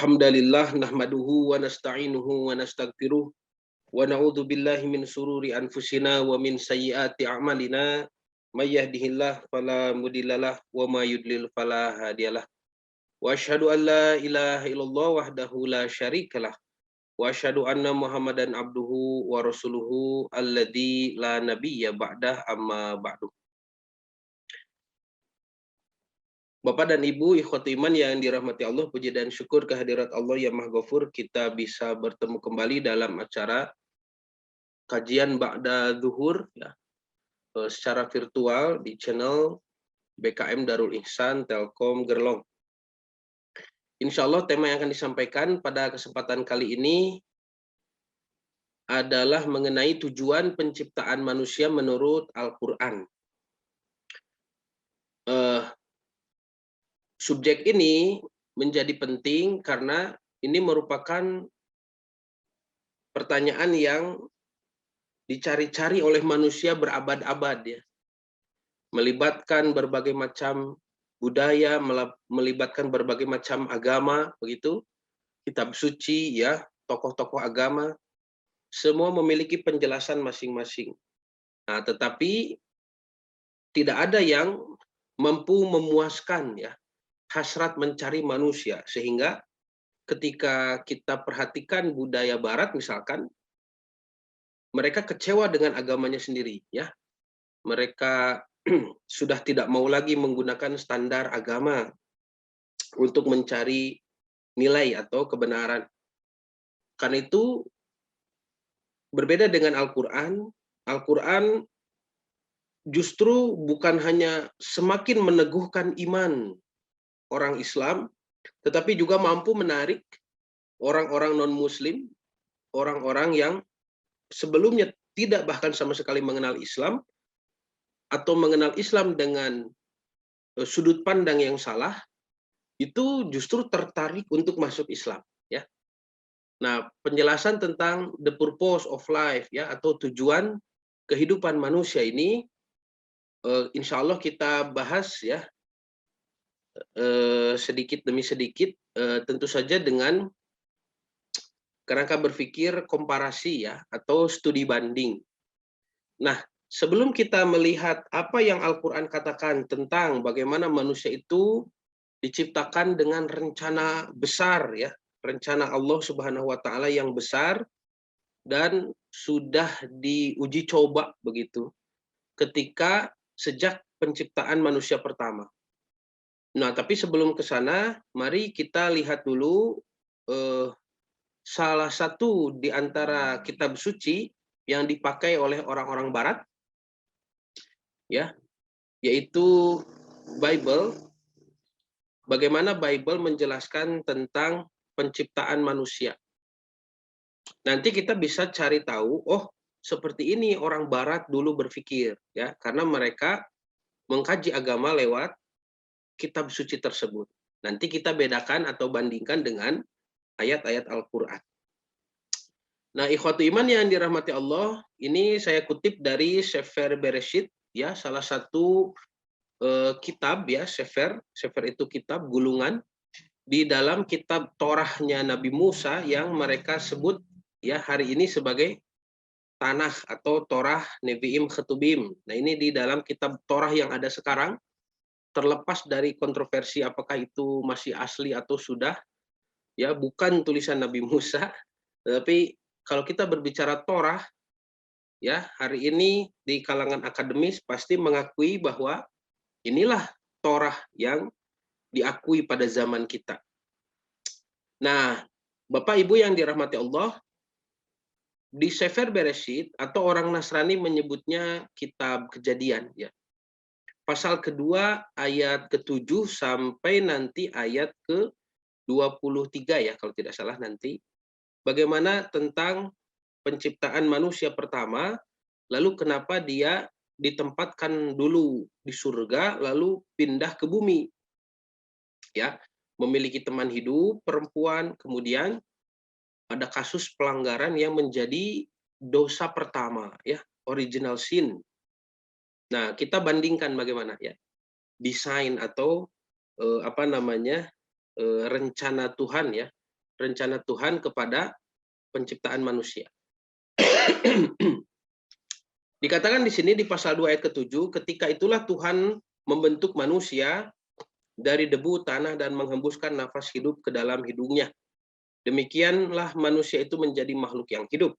Innalhamdalillah nahmaduhu wa nasta'inuhu wa nastaghfiruh wa na'udzu billahi min sururi anfusina wa min sayyiati a'malina may yahdihillahu fala mudhillalah wa may yudlil fala hadiyalah wa asyhadu an la ilaha illallah wahdahu la syarikalah wa asyhadu anna muhammadan abduhu wa rasuluhu alladzi la nabiyya ba'dah amma ba'du. Bapak dan Ibu, ikhwati iman yang dirahmati Allah, puji dan syukur kehadirat Allah yang Maha Ghafur, kita bisa bertemu kembali dalam acara kajian Ba'da Zuhur ya, secara virtual di channel BKM Darul Ihsan Telkom Gerlong. Insya Allah tema yang akan disampaikan pada kesempatan kali ini adalah mengenai tujuan penciptaan manusia menurut Al-Quran. Subjek ini menjadi penting karena ini merupakan pertanyaan yang dicari-cari oleh manusia berabad-abad ya. Melibatkan berbagai macam budaya, melibatkan berbagai macam agama, begitu. Kitab suci ya, tokoh-tokoh agama, semua memiliki penjelasan masing-masing. Nah, tetapi tidak ada yang mampu memuaskan ya hasrat mencari manusia, sehingga ketika kita perhatikan budaya barat misalkan, mereka kecewa dengan agamanya sendiri ya. Mereka sudah tidak mau lagi menggunakan standar agama untuk mencari nilai atau kebenaran. Karena itu berbeda dengan Al-Quran. Al-Quran justru bukan hanya semakin meneguhkan iman orang Islam, tetapi juga mampu menarik orang-orang non-Muslim, orang-orang yang sebelumnya tidak bahkan sama sekali mengenal Islam, atau mengenal Islam dengan sudut pandang yang salah, itu justru tertarik untuk masuk Islam. Ya. Nah, penjelasan tentang the purpose of life, ya, atau tujuan kehidupan manusia ini, insya Allah kita bahas ya, sedikit demi sedikit, tentu saja dengan kerangka berpikir komparasi ya, atau studi banding. Nah, sebelum kita melihat apa yang Al-Quran katakan tentang bagaimana manusia itu diciptakan dengan rencana besar ya, rencana Allah Subhanahu wa taala yang besar dan sudah diuji coba begitu ketika sejak penciptaan manusia pertama. Nah, tapi sebelum ke sana, mari kita lihat dulu salah satu di antara kitab suci yang dipakai oleh orang-orang barat, ya, yaitu Bible. Bagaimana Bible menjelaskan tentang penciptaan manusia. Nanti kita bisa cari tahu, oh seperti ini orang barat dulu berpikir, ya, karena mereka mengkaji agama lewat kitab suci tersebut. Nanti kita bedakan atau bandingkan dengan ayat-ayat Al-Quran. Nah, ikhwatu iman yang dirahmati Allah, ini saya kutip dari Sefer Bereshit, ya, salah satu kitab ya, Sefer itu kitab gulungan di dalam kitab Torahnya Nabi Musa yang mereka sebut ya hari ini sebagai Tanakh atau Torah Nevi'im Ketubim. Nah, ini di dalam kitab Torah yang ada sekarang, terlepas dari kontroversi apakah itu masih asli atau sudah, ya, bukan tulisan Nabi Musa, tapi kalau kita berbicara Torah, ya, hari ini di kalangan akademis pasti mengakui bahwa inilah Torah yang diakui pada zaman kita. Nah, Bapak Ibu yang dirahmati Allah, di Sefer Bereshit atau orang Nasrani menyebutnya kitab Kejadian, ya. Pasal kedua ayat ke-7 sampai nanti ayat ke-23 ya kalau tidak salah nanti. Bagaimana tentang penciptaan manusia pertama, lalu kenapa dia ditempatkan dulu di surga lalu pindah ke bumi. Ya, memiliki teman hidup perempuan, kemudian ada kasus pelanggaran yang menjadi dosa pertama ya, original sin. Nah, kita bandingkan bagaimana ya desain atau rencana Tuhan ya rencana Tuhan kepada penciptaan manusia. Dikatakan di sini di pasal 2 ayat ke-7, ketika itulah Tuhan membentuk manusia dari debu tanah dan menghembuskan nafas hidup ke dalam hidungnya. Demikianlah manusia itu menjadi makhluk yang hidup.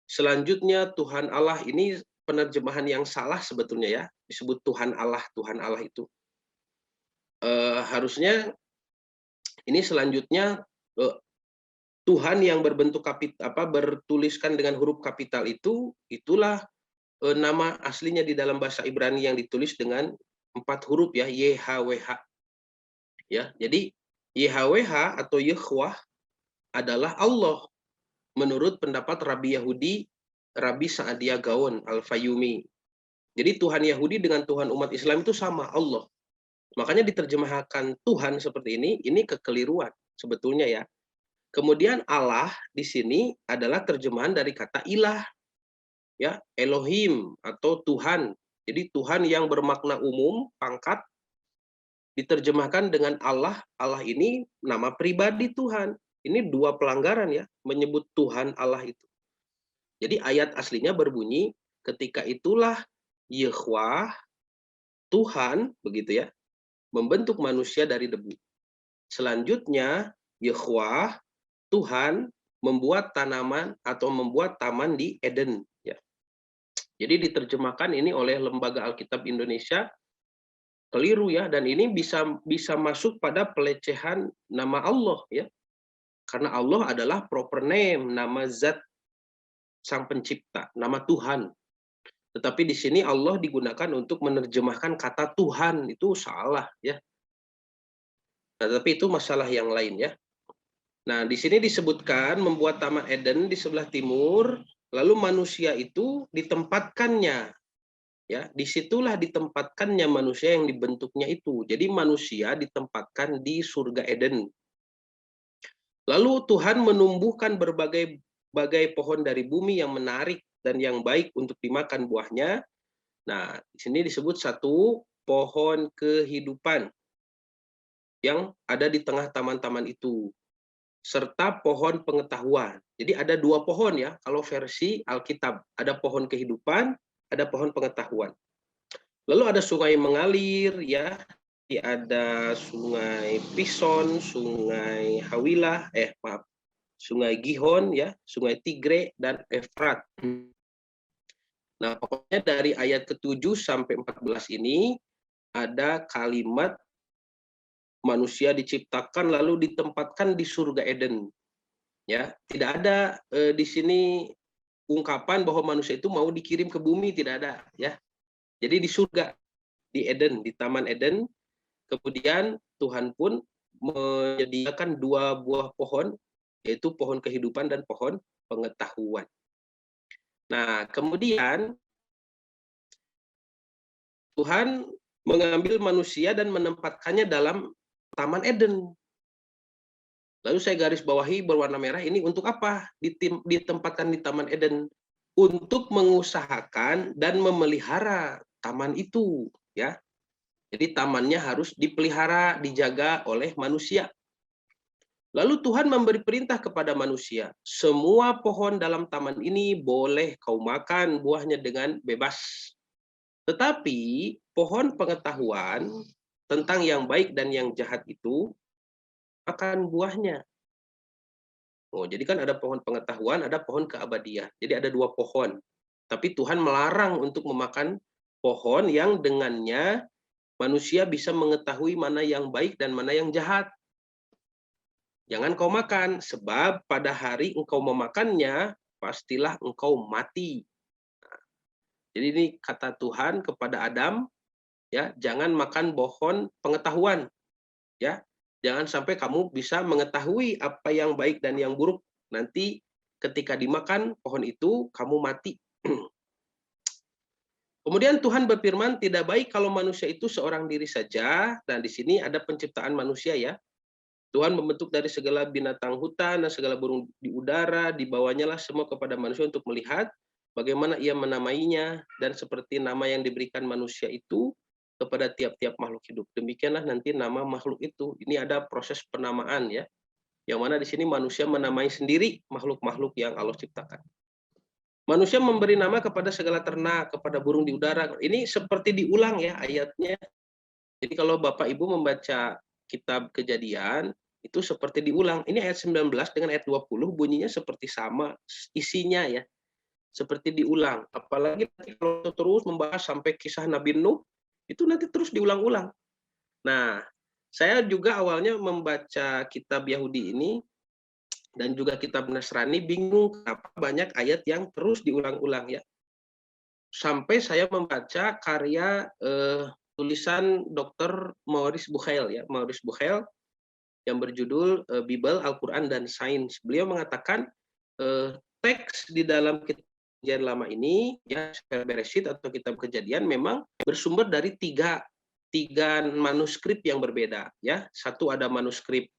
Selanjutnya Tuhan Allah, ini penerjemahan yang salah sebetulnya ya, disebut Tuhan Allah itu. Harusnya ini selanjutnya Tuhan yang berbentuk bertuliskan dengan huruf kapital itu, itulah nama aslinya di dalam bahasa Ibrani yang ditulis dengan 4 huruf ya, YHWH. Ya, jadi YHWH atau Yahweh adalah Allah menurut pendapat Rabi Yahudi, Rabi Sa'adia Gaon Al-Fayumi. Jadi Tuhan Yahudi dengan Tuhan umat Islam itu sama, Allah. Makanya diterjemahkan Tuhan seperti ini kekeliruan sebetulnya ya. Kemudian Allah di sini adalah terjemahan dari kata ilah. Ya, Elohim atau Tuhan. Jadi Tuhan yang bermakna umum, pangkat, diterjemahkan dengan Allah. Allah ini nama pribadi Tuhan. Ini 2 pelanggaran ya, menyebut Tuhan Allah itu. Jadi ayat aslinya berbunyi, ketika itulah Yahweh, Tuhan, begitu ya, membentuk manusia dari debu. Selanjutnya, Yahweh, Tuhan, membuat tanaman atau membuat taman di Eden. Ya. Jadi diterjemahkan ini oleh Lembaga Alkitab Indonesia keliru ya, dan ini bisa masuk pada pelecehan nama Allah ya. Karena Allah adalah proper name, nama zat sang pencipta, nama Tuhan. Tetapi di sini Allah digunakan untuk menerjemahkan kata Tuhan, itu salah ya. Nah, tapi itu masalah yang lain ya. Nah, di sini disebutkan membuat Taman Eden di sebelah timur, lalu manusia itu ditempatkannya. Ya, disitulah ditempatkannya manusia yang dibentuknya itu. Jadi manusia ditempatkan di surga Eden. Lalu Tuhan menumbuhkan berbagai pohon dari bumi yang menarik dan yang baik untuk dimakan buahnya. Nah, di sini disebut satu pohon kehidupan yang ada di tengah taman-taman itu, serta pohon pengetahuan. Jadi ada 2 pohon ya, kalau versi Alkitab. Ada pohon kehidupan, ada pohon pengetahuan. Lalu ada sungai mengalir ya, ada sungai Pison, sungai Hawilah, sungai Gihon ya, sungai Tigre dan Efrat. Nah, pokoknya dari ayat ke-7 sampai 14 ini ada kalimat manusia diciptakan lalu ditempatkan di surga Eden. Ya, tidak ada di sini ungkapan bahwa manusia itu mau dikirim ke bumi, tidak ada ya. Jadi di surga, di Eden, di Taman Eden, kemudian Tuhan pun menyediakan 2 buah pohon, yaitu pohon kehidupan dan pohon pengetahuan. Nah, kemudian Tuhan mengambil manusia dan menempatkannya dalam Taman Eden. Lalu saya garis bawahi berwarna merah, ini untuk apa ditempatkan di Taman Eden? Untuk mengusahakan dan memelihara taman itu, ya. Jadi tamannya harus dipelihara, dijaga oleh manusia. Lalu Tuhan memberi perintah kepada manusia, semua pohon dalam taman ini boleh kau makan buahnya dengan bebas. Tetapi pohon pengetahuan tentang yang baik dan yang jahat itu makan buahnya. Oh, jadi kan ada pohon pengetahuan, ada pohon keabadian. Jadi ada 2 pohon. Tapi Tuhan melarang untuk memakan pohon yang dengannya manusia bisa mengetahui mana yang baik dan mana yang jahat. Jangan kau makan, sebab pada hari engkau memakannya, pastilah engkau mati. Jadi ini kata Tuhan kepada Adam, ya, jangan makan pohon pengetahuan. Ya, jangan sampai kamu bisa mengetahui apa yang baik dan yang buruk. Nanti ketika dimakan pohon itu, kamu mati. Kemudian Tuhan berfirman, tidak baik kalau manusia itu seorang diri saja. Dan di sini ada penciptaan manusia ya. Tuhan membentuk dari segala binatang hutan dan segala burung di udara, dibawanya lah semua kepada manusia untuk melihat bagaimana ia menamainya, dan seperti nama yang diberikan manusia itu kepada tiap-tiap makhluk hidup. Demikianlah nanti nama makhluk itu. Ini ada proses penamaan ya. Yang mana di sini manusia menamai sendiri makhluk-makhluk yang Allah ciptakan. Manusia memberi nama kepada segala ternak, kepada burung di udara. Ini seperti diulang ya ayatnya. Jadi kalau Bapak Ibu membaca kitab Kejadian, itu seperti diulang. Ini ayat 19 dengan ayat 20 bunyinya seperti sama isinya ya. Seperti diulang. Apalagi kalau terus membahas sampai kisah Nabi Nuh, itu nanti terus diulang-ulang. Nah, saya juga awalnya membaca kitab Yahudi ini dan juga kitab Nasrani bingung kenapa banyak ayat yang terus diulang-ulang ya. Sampai saya membaca karya tulisan Dr. Maurice Bucaille ya, Maurice Bucaille yang berjudul Bible, Al-Quran dan Sains. Beliau mengatakan teks di dalam kitab Perjanjian Lama ini ya, Sefer Bereshit atau kitab Kejadian memang bersumber dari tiga manuskrip yang berbeda ya. Satu ada manuskrip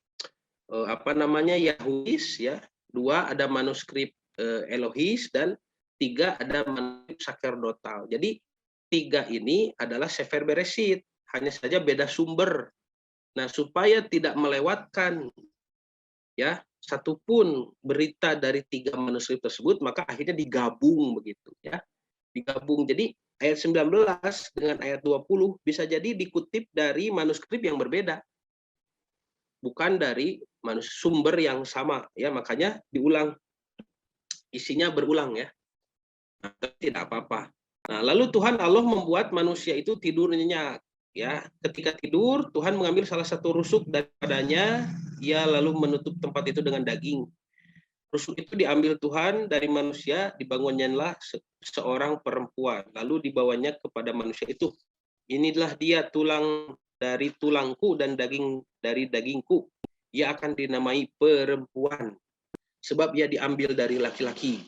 Yahudis ya, dua ada manuskrip Elohis, dan tiga ada manuskrip sakerdotal. Jadi tiga ini adalah Sefer Bereshit, hanya saja beda sumber. Nah, supaya tidak melewatkan ya satupun berita dari tiga manuskrip tersebut, maka akhirnya digabung begitu ya. Digabung. Jadi ayat 19 dengan ayat 20 bisa jadi dikutip dari manuskrip yang berbeda. Bukan dari sumber yang sama ya, makanya diulang. Isinya berulang ya. Nah, tidak apa-apa. Nah, lalu Tuhan Allah membuat manusia itu tidur nyenyak ya. Ketika tidur, Tuhan mengambil salah satu rusuk daripadanya, ia lalu menutup tempat itu dengan daging. Rusuk itu diambil Tuhan dari manusia, dibangunnya seorang perempuan, lalu dibawanya kepada manusia itu. Inilah dia tulang dari tulangku dan daging dari dagingku. Ia akan dinamai perempuan, sebab ia diambil dari laki-laki.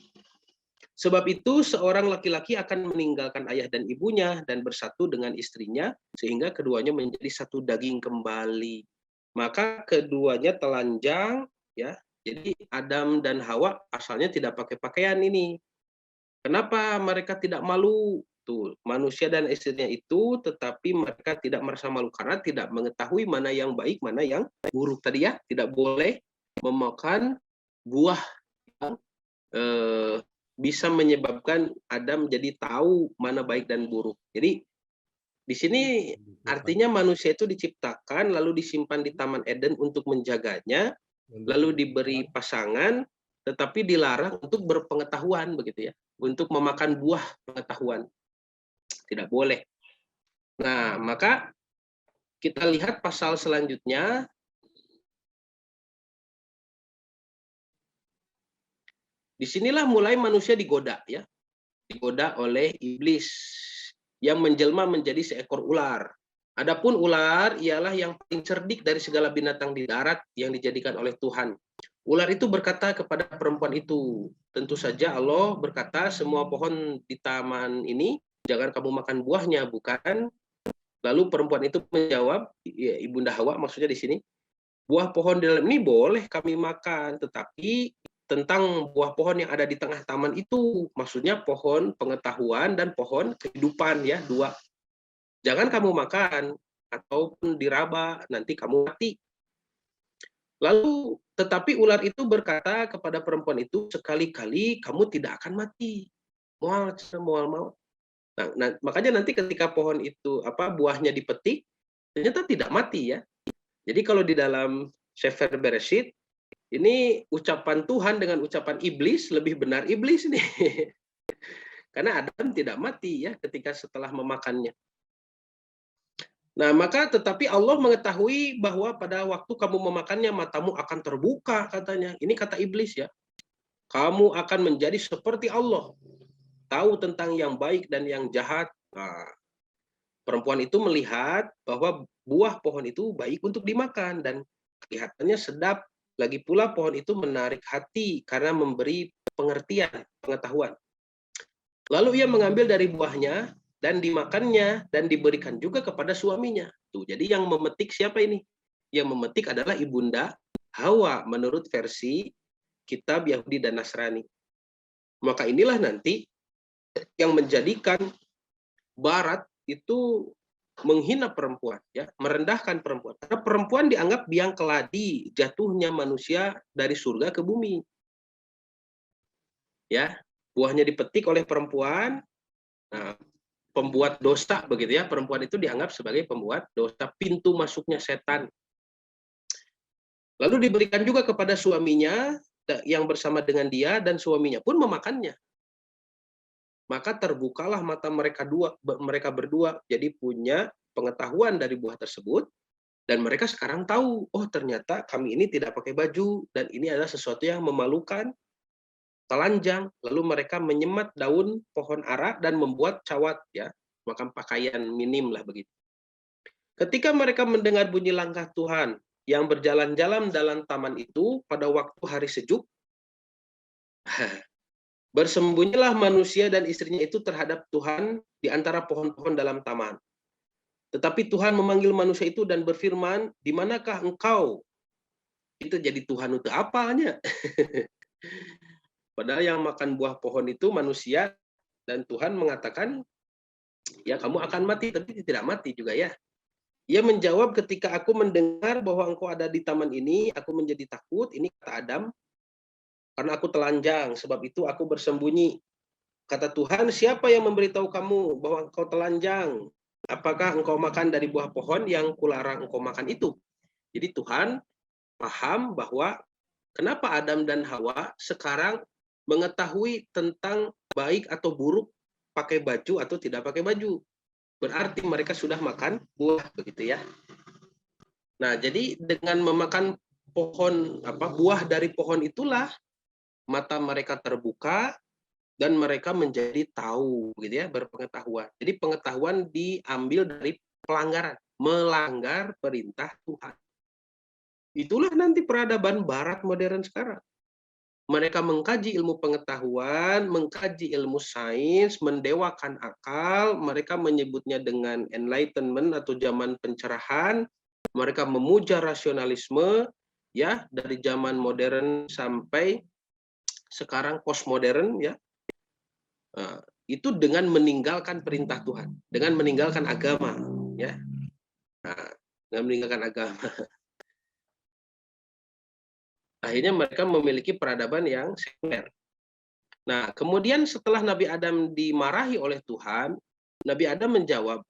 Sebab itu seorang laki-laki akan meninggalkan ayah dan ibunya dan bersatu dengan istrinya, sehingga keduanya menjadi satu daging kembali. Maka keduanya telanjang, ya. Jadi Adam dan Hawa asalnya tidak pakai pakaian ini. Kenapa mereka tidak malu? Tuh, manusia dan istrinya itu, tetapi mereka tidak merasa malu karena tidak mengetahui mana yang baik, mana yang buruk tadi ya. Tidak boleh memakan buah yang bisa menyebabkan Adam jadi tahu mana baik dan buruk. Jadi di sini artinya manusia itu diciptakan lalu disimpan di Taman Eden untuk menjaganya, lalu diberi pasangan, tetapi dilarang untuk berpengetahuan begitu ya, untuk memakan buah pengetahuan. Tidak boleh. Nah, maka kita lihat pasal selanjutnya. Disinilah mulai manusia digoda ya. Digoda oleh iblis yang menjelma menjadi seekor ular. Adapun ular ialah yang paling cerdik dari segala binatang di darat yang dijadikan oleh Tuhan. Ular itu berkata kepada perempuan itu, tentu saja Allah berkata, semua pohon di taman ini jangan kamu makan buahnya, bukan? Lalu perempuan itu menjawab, ya, Ibunda Hawa maksudnya di sini, buah pohon di dalam ini boleh kami makan, tetapi tentang buah pohon yang ada di tengah taman itu, maksudnya pohon pengetahuan dan pohon kehidupan ya, dua. Jangan kamu makan ataupun diraba, nanti kamu mati. Lalu tetapi ular itu berkata kepada perempuan itu, sekali-kali kamu tidak akan mati. Mual. Nah, makanya nanti ketika pohon itu buahnya dipetik, ternyata tidak mati ya. Jadi kalau di dalam Sefer Bereshit ini ucapan Tuhan dengan ucapan iblis, lebih benar iblis nih. Karena Adam tidak mati ya ketika setelah memakannya. Nah, maka tetapi Allah mengetahui bahwa pada waktu kamu memakannya matamu akan terbuka katanya. Ini kata iblis ya. Kamu akan menjadi seperti Allah. Tahu tentang yang baik dan yang jahat. Nah, perempuan itu melihat bahwa buah pohon itu baik untuk dimakan dan kelihatannya sedap. Lagi pula pohon itu menarik hati karena memberi pengertian, pengetahuan. Lalu ia mengambil dari buahnya dan dimakannya dan diberikan juga kepada suaminya. Tuh, jadi yang memetik siapa ini? Yang memetik adalah Ibunda Hawa menurut versi kitab Yahudi dan Nasrani. Maka inilah nanti yang menjadikan Barat itu menghina perempuan, ya, merendahkan perempuan. Karena perempuan dianggap biang keladi jatuhnya manusia dari surga ke bumi. Ya, buahnya dipetik oleh perempuan. Nah, pembuat dosa begitu ya, perempuan itu dianggap sebagai pembuat dosa, pintu masuknya setan. Lalu diberikan juga kepada suaminya yang bersama dengan dia, dan suaminya pun memakannya. Maka terbukalah mata mereka berdua, jadi punya pengetahuan dari buah tersebut, dan mereka sekarang tahu, oh ternyata kami ini tidak pakai baju, dan ini adalah sesuatu yang memalukan, telanjang. Lalu mereka menyemat daun pohon ara dan membuat cawat, ya, makan pakaian minim lah begitu. Ketika mereka mendengar bunyi langkah Tuhan yang berjalan-jalan dalam taman itu pada waktu hari sejuk, bersembunyilah manusia dan istrinya itu terhadap Tuhan di antara pohon-pohon dalam taman. Tetapi Tuhan memanggil manusia itu dan berfirman, di manakah engkau? Itu jadi Tuhan untuk apanya? Padahal yang makan buah pohon itu manusia, dan Tuhan mengatakan, ya kamu akan mati, tapi tidak mati juga ya. Ia menjawab, ketika aku mendengar bahwa engkau ada di taman ini, aku menjadi takut, ini kata Adam, karena aku telanjang, sebab itu aku bersembunyi. Kata Tuhan, siapa yang memberitahu kamu bahwa engkau telanjang? Apakah engkau makan dari buah pohon yang kularang engkau makan itu? Jadi Tuhan paham bahwa kenapa Adam dan Hawa sekarang mengetahui tentang baik atau buruk pakai baju atau tidak pakai baju. Berarti mereka sudah makan buah begitu ya. Nah, jadi dengan memakan buah dari pohon itulah mata mereka terbuka dan mereka menjadi tahu gitu ya, berpengetahuan. Jadi pengetahuan diambil dari pelanggaran, melanggar perintah Tuhan. Itulah nanti peradaban barat modern sekarang. Mereka mengkaji ilmu pengetahuan, mengkaji ilmu sains, mendewakan akal, mereka menyebutnya dengan enlightenment atau zaman pencerahan, mereka memuja rasionalisme, ya, dari zaman modern sampai sekarang postmodern, ya. Itu dengan meninggalkan perintah Tuhan, dengan meninggalkan agama, ya. Nah, dengan meninggalkan agama. Akhirnya mereka memiliki peradaban yang sekuler. Nah, kemudian setelah Nabi Adam dimarahi oleh Tuhan, Nabi Adam menjawab,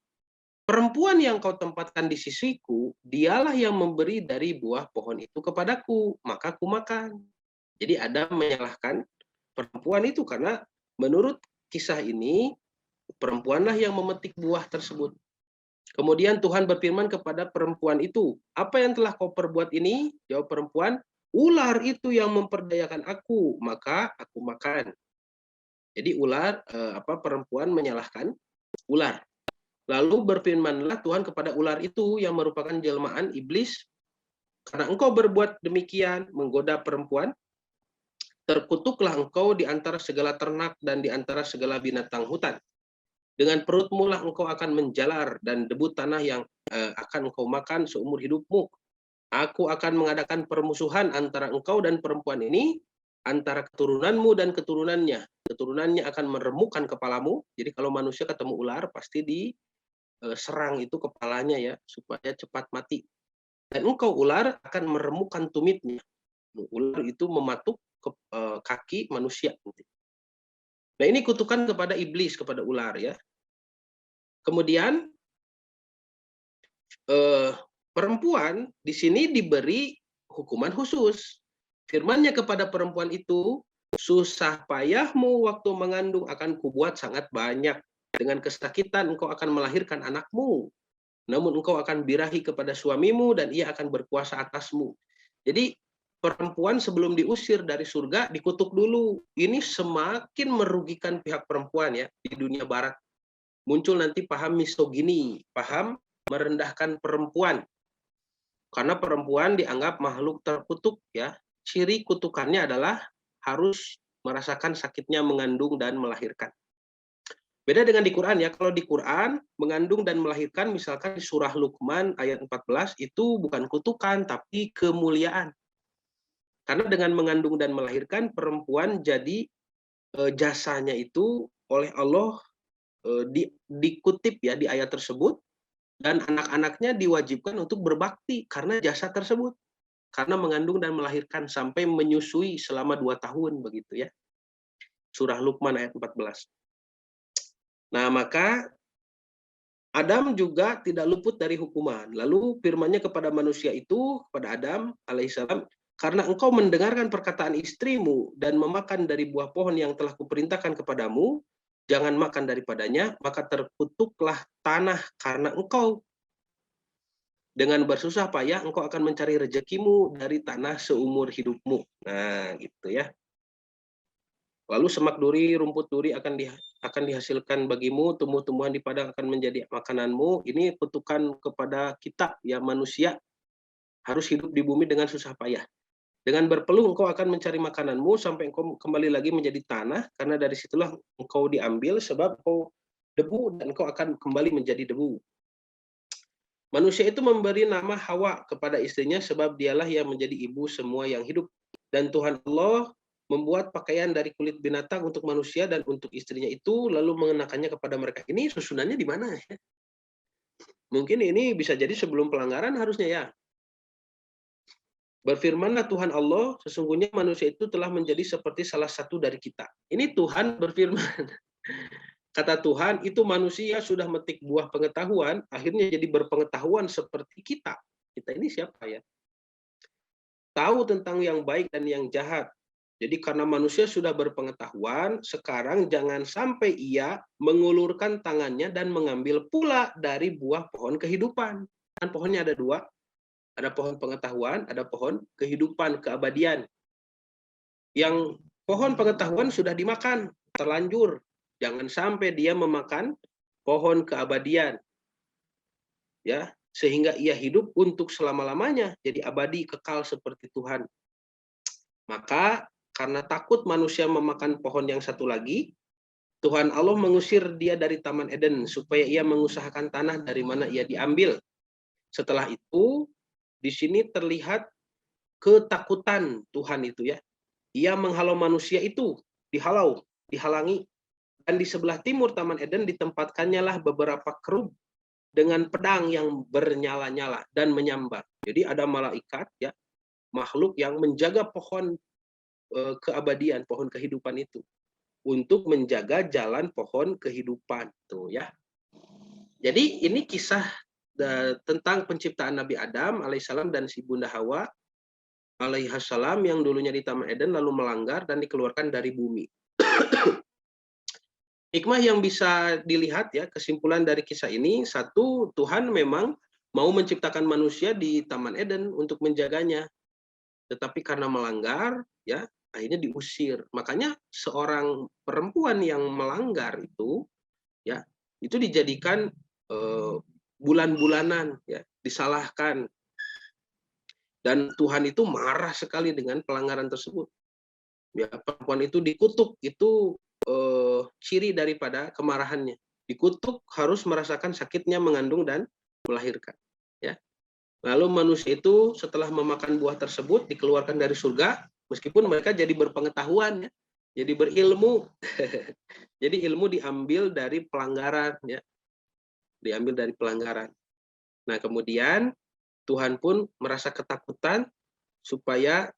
perempuan yang kau tempatkan di sisiku, dialah yang memberi dari buah pohon itu kepadaku, maka aku makan. Jadi Adam menyalahkan perempuan itu karena menurut kisah ini, perempuanlah yang memetik buah tersebut. Kemudian Tuhan berfirman kepada perempuan itu, apa yang telah kau perbuat ini? Jawab perempuan, ular itu yang memperdayakan aku, maka aku makan. Jadi perempuan menyalahkan ular. Lalu berfirmanlah Tuhan kepada ular itu yang merupakan jelmaan iblis, karena engkau berbuat demikian menggoda perempuan, terkutuklah engkau di antara segala ternak dan di antara segala binatang hutan. Dengan perutmu lah engkau akan menjalar, dan debu tanah yang akan engkau makan seumur hidupmu. Aku akan mengadakan permusuhan antara engkau dan perempuan ini, antara keturunanmu dan keturunannya. Keturunannya akan meremukkan kepalamu. Jadi kalau manusia ketemu ular, pasti diserang itu kepalanya ya, supaya cepat mati. Dan engkau ular akan meremukkan tumitnya. Ular itu mematuk kaki manusia. Nah, ini kutukan kepada iblis, kepada ular ya. Kemudian perempuan di sini diberi hukuman khusus. Firman-Nya kepada perempuan itu, susah payahmu waktu mengandung akan kubuat sangat banyak. Dengan kesakitan engkau akan melahirkan anakmu. Namun engkau akan birahi kepada suamimu dan ia akan berkuasa atasmu. Jadi perempuan sebelum diusir dari surga dikutuk dulu. Ini semakin merugikan pihak perempuan ya di dunia barat. Muncul nanti paham misogini, paham merendahkan perempuan. Karena perempuan dianggap makhluk terkutuk ya. Ciri kutukannya adalah harus merasakan sakitnya mengandung dan melahirkan. Beda dengan di Quran ya. Kalau di Quran mengandung dan melahirkan misalkan di surah Luqman ayat 14 itu bukan kutukan tapi kemuliaan. Karena dengan mengandung dan melahirkan perempuan jadi jasanya itu oleh Allah dikutip ya di ayat tersebut dan anak-anaknya diwajibkan untuk berbakti karena jasa tersebut, karena mengandung dan melahirkan sampai menyusui selama 2 tahun begitu ya. Surah Luqman ayat 14. Nah, maka Adam juga tidak luput dari hukuman. Lalu firman-Nya kepada manusia itu, kepada Adam alaihissalam, karena engkau mendengarkan perkataan istrimu dan memakan dari buah pohon yang telah kuperintahkan kepadamu, jangan makan daripadanya, maka terkutuklah tanah karena engkau. Dengan bersusah payah engkau akan mencari rezekimu dari tanah seumur hidupmu. Nah, gitu ya. Lalu semak duri, rumput duri akan dihasilkan bagimu, tumbuh-tumbuhan di padang akan menjadi makananmu. Ini kutukan kepada kita, ya manusia, harus hidup di bumi dengan susah payah. Dengan berpeluh engkau akan mencari makananmu sampai engkau kembali lagi menjadi tanah, karena dari situlah engkau diambil, sebab engkau debu dan engkau akan kembali menjadi debu. Manusia itu memberi nama Hawa kepada istrinya sebab dialah yang menjadi ibu semua yang hidup. Dan Tuhan Allah membuat pakaian dari kulit binatang untuk manusia dan untuk istrinya itu, lalu mengenakannya kepada mereka. Ini susunannya di mana ya? Mungkin ini bisa jadi sebelum pelanggaran harusnya ya. Berfirmanlah Tuhan Allah, sesungguhnya manusia itu telah menjadi seperti salah satu dari kita. Ini Tuhan berfirman. Kata Tuhan, itu manusia sudah metik buah pengetahuan, akhirnya jadi berpengetahuan seperti kita. Kita ini siapa ya? Tahu tentang yang baik dan yang jahat. Jadi karena manusia sudah berpengetahuan, sekarang jangan sampai ia mengulurkan tangannya dan mengambil pula dari buah pohon kehidupan. Kan pohonnya ada 2, ada pohon pengetahuan, ada pohon kehidupan, keabadian. Yang pohon pengetahuan sudah dimakan, terlanjur. Jangan sampai dia memakan pohon keabadian. Ya, sehingga ia hidup untuk selama-lamanya, jadi abadi, kekal seperti Tuhan. Maka karena takut manusia memakan pohon yang satu lagi, Tuhan Allah mengusir dia dari Taman Eden supaya ia mengusahakan tanah dari mana ia diambil. Setelah itu, di sini terlihat ketakutan Tuhan itu ya. Ia menghalau manusia itu, dihalangi. Dan di sebelah timur Taman Eden ditempatkannya lah beberapa kerub dengan pedang yang bernyala-nyala dan menyambar. Jadi ada malaikat ya, makhluk yang menjaga pohon keabadian, pohon kehidupan itu, untuk menjaga jalan pohon kehidupan tuh ya. Jadi ini kisah tentang penciptaan Nabi Adam alaihissalam dan si Bunda Hawa alaihissalam yang dulunya di Taman Eden lalu melanggar dan dikeluarkan dari bumi. Hikmah yang bisa dilihat ya, kesimpulan dari kisah ini, satu, Tuhan memang mau menciptakan manusia di Taman Eden untuk menjaganya. Tetapi karena melanggar, ya akhirnya diusir. Makanya seorang perempuan yang melanggar itu, ya itu dijadikan bulan-bulanan, ya disalahkan. Dan Tuhan itu marah sekali dengan pelanggaran tersebut. Ya, perempuan itu dikutuk, itu ciri daripada kemarahannya. Dikutuk harus merasakan sakitnya mengandung dan melahirkan. Ya. Lalu manusia itu setelah memakan buah tersebut dikeluarkan dari surga, meskipun mereka jadi berpengetahuan, ya, jadi berilmu. Jadi ilmu diambil dari pelanggaran, ya, diambil dari pelanggaran. Nah kemudian Tuhan pun merasa ketakutan supaya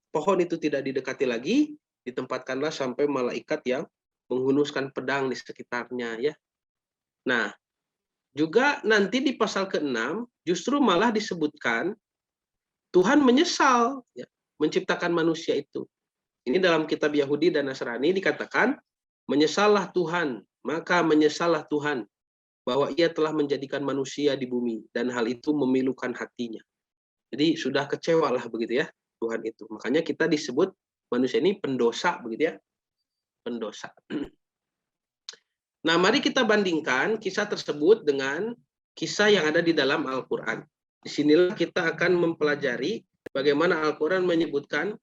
pohon itu tidak didekati lagi, ditempatkanlah sampai malaikat yang menghunuskan pedang di sekitarnya, ya. Nah juga nanti di pasal ke-6 justru malah disebutkan Tuhan menyesal ya, menciptakan manusia itu. Ini dalam kitab Yahudi dan Nasrani dikatakan, menyesallah Tuhan, maka menyesallah Tuhan bahwa ia telah menjadikan manusia di bumi dan hal itu memilukan hatinya. Jadi sudah kecewalah begitu ya Tuhan itu. Makanya kita disebut manusia ini pendosa begitu ya. Pendosa. Nah, mari kita bandingkan kisah tersebut dengan kisah yang ada di dalam Al-Quran. Disinilah kita akan mempelajari bagaimana Al-Quran menyebutkan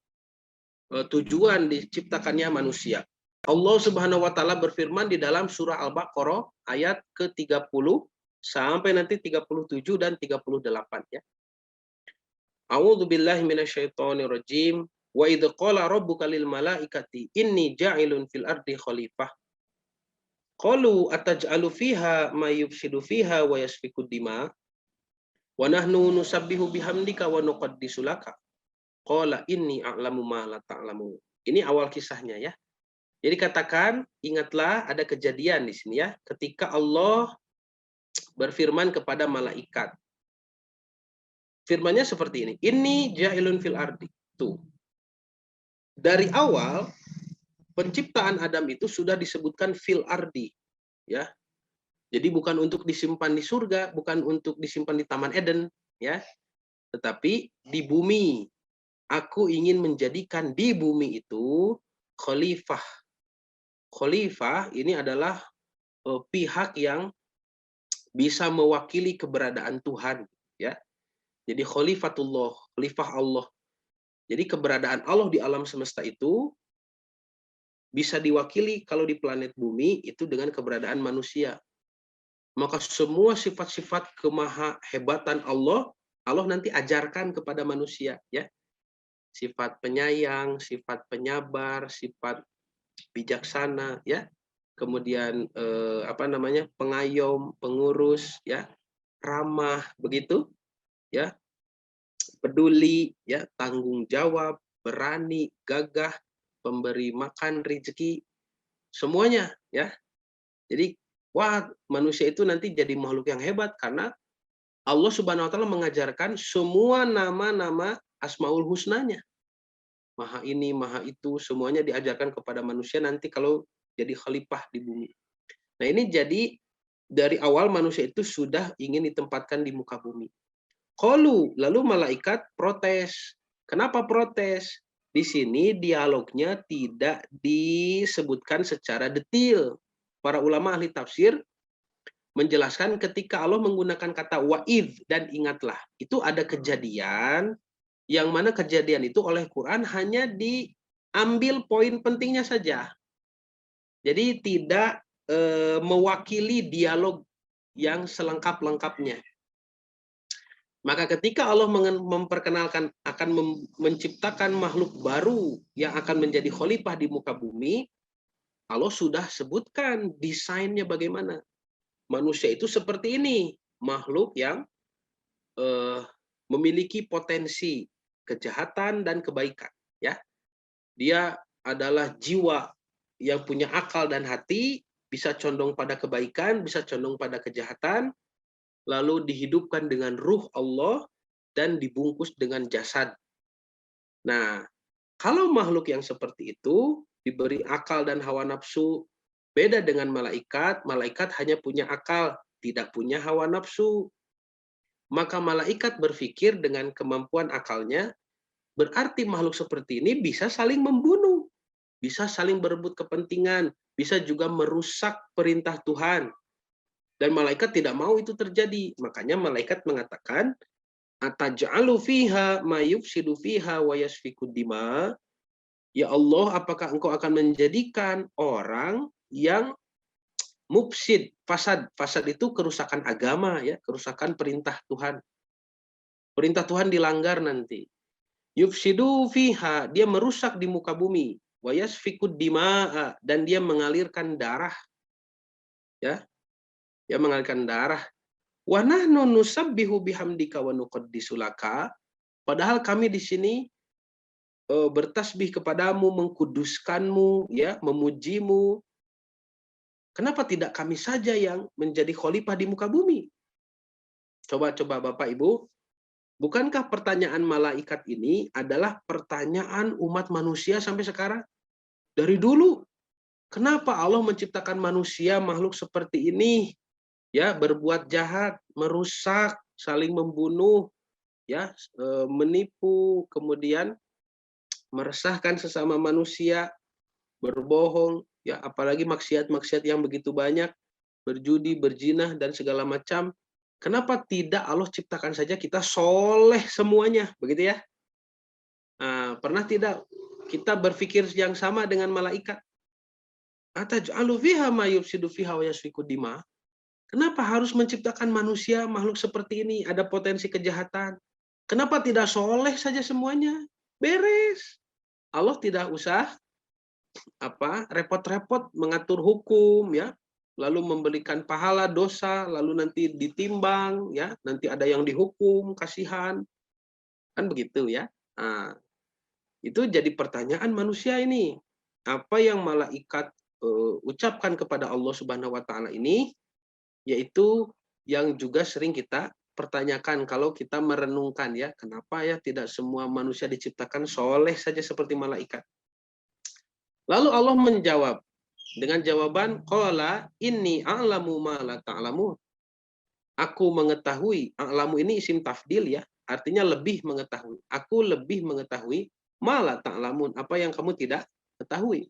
tujuan diciptakannya manusia. Allah Subhanahu wa taala berfirman di dalam surah Al-Baqarah ayat ke-30 sampai nanti 37 dan 38 ya. A'udzu billahi minasyaitonir rajim. Wa idz qala rabbuka lil malaikati inni ja'ilun fil ardi khalifah. Qalu ataj'alu fiha may yufsidu fiha wa yasfiku dima wa nahnu nusabbihu bihamdika wa nuqaddisu laka. Qala inni a'lamu ma la ta'lamu. Ini awal kisahnya ya. Jadi katakan, ingatlah ada kejadian di sini ya, ketika Allah berfirman kepada malaikat. Firmannya seperti ini, inni ja'ilun fil ardi. Tuh. Dari awal penciptaan Adam itu sudah disebutkan fil ardi, ya. Jadi bukan untuk disimpan di surga, bukan untuk disimpan di Taman Eden, ya. Tetapi di bumi. Aku ingin menjadikan di bumi itu khalifah. Khalifah ini adalah pihak yang bisa mewakili keberadaan Tuhan, ya. Jadi khalifatullah, khalifah Allah. Jadi keberadaan Allah di alam semesta itu bisa diwakili kalau di planet bumi itu dengan keberadaan manusia. Maka semua sifat-sifat kemahahebatan Allah, Allah nanti ajarkan kepada manusia, ya. Sifat penyayang, sifat penyabar, sifat bijaksana, ya. Kemudian pengayom, pengurus, ya, ramah, begitu, ya, peduli, ya, tanggung jawab, berani, gagah, pemberi makan rezeki, semuanya, ya. Jadi, wah, manusia itu nanti jadi makhluk yang hebat karena Allah Subhanahu wa taala mengajarkan semua nama-nama Asmaul Husnanya. Maha ini, maha itu, semuanya diajarkan kepada manusia nanti kalau jadi khalifah di bumi. Nah, ini jadi dari awal manusia itu sudah ingin ditempatkan di muka bumi. Qalu, lalu malaikat protes. Kenapa protes? Di sini dialognya tidak disebutkan secara detail. Para ulama ahli tafsir menjelaskan ketika Allah menggunakan kata wa'idh dan ingatlah. Itu ada kejadian yang mana kejadian itu oleh Quran hanya diambil poin pentingnya saja. Jadi tidak mewakili dialog yang selengkap-lengkapnya. Maka ketika Allah memperkenalkan akan menciptakan makhluk baru yang akan menjadi khalifah di muka bumi, Allah sudah sebutkan desainnya bagaimana. Manusia itu seperti ini, makhluk yang memiliki potensi kejahatan dan kebaikan, ya. Dia adalah jiwa yang punya akal dan hati, bisa condong pada kebaikan, bisa condong pada kejahatan, lalu dihidupkan dengan ruh Allah dan dibungkus dengan jasad. Nah, kalau makhluk yang seperti itu diberi akal dan hawa nafsu, beda dengan malaikat, malaikat hanya punya akal, tidak punya hawa nafsu. Maka malaikat berpikir dengan kemampuan akalnya, berarti makhluk seperti ini bisa saling membunuh, bisa saling berebut kepentingan, bisa juga merusak perintah Tuhan. Dan malaikat tidak mau itu terjadi. Makanya malaikat mengatakan, ataj'alu fiha ma yufsidu fiha wa yasfiku dima. Ya Allah, apakah engkau akan menjadikan orang yang mufsid, fasad. Fasad itu kerusakan agama, ya, kerusakan perintah Tuhan. Perintah Tuhan dilanggar nanti. Yufsidu fiha, dia merusak di muka bumi. Wa yasfiku dima'a, dan dia mengalirkan darah. Ya, dia mengalirkan darah. Wa nahnu nusabbihu bihamdika wa nuqaddisu laka. Padahal kami di sini bertasbih kepadamu, mengkuduskanmu, ya, memujimu. Kenapa tidak kami saja yang menjadi khalifah di muka bumi? Coba-coba Bapak Ibu, bukankah pertanyaan malaikat ini adalah pertanyaan umat manusia sampai sekarang? Dari dulu, kenapa Allah menciptakan manusia makhluk seperti ini? Ya, berbuat jahat, merusak, saling membunuh, ya, menipu, kemudian meresahkan sesama manusia, berbohong, ya, apalagi maksiat-maksiat yang begitu banyak, berjudi, berzinah, dan segala macam. Kenapa tidak Allah ciptakan saja kita soleh semuanya, begitu ya? Nah, pernah tidak kita berpikir yang sama dengan malaikat? Ataj'alu fiha ma yufsidu fiha wa yasfiku dima. Kenapa harus menciptakan manusia makhluk seperti ini? Ada potensi kejahatan. Kenapa tidak soleh saja semuanya? Beres. Allah tidak usah repot-repot mengatur hukum, ya, lalu memberikan pahala dosa, lalu nanti ditimbang, ya, nanti ada yang dihukum, kasihan, kan begitu ya. Nah, itu jadi pertanyaan manusia ini. Apa yang malaikat ucapkan kepada Allah Subhanahu wa taala ini, yaitu yang juga sering kita pertanyakan kalau kita merenungkan ya, kenapa ya tidak semua manusia diciptakan soleh saja seperti malaikat. Lalu Allah menjawab dengan jawaban qala inni a'lamu ma la ta'lamun. Aku mengetahui, a'lamu ini isim tafdil ya, artinya lebih mengetahui. Aku lebih mengetahui ma la ta'lamun, apa yang kamu tidak ketahui.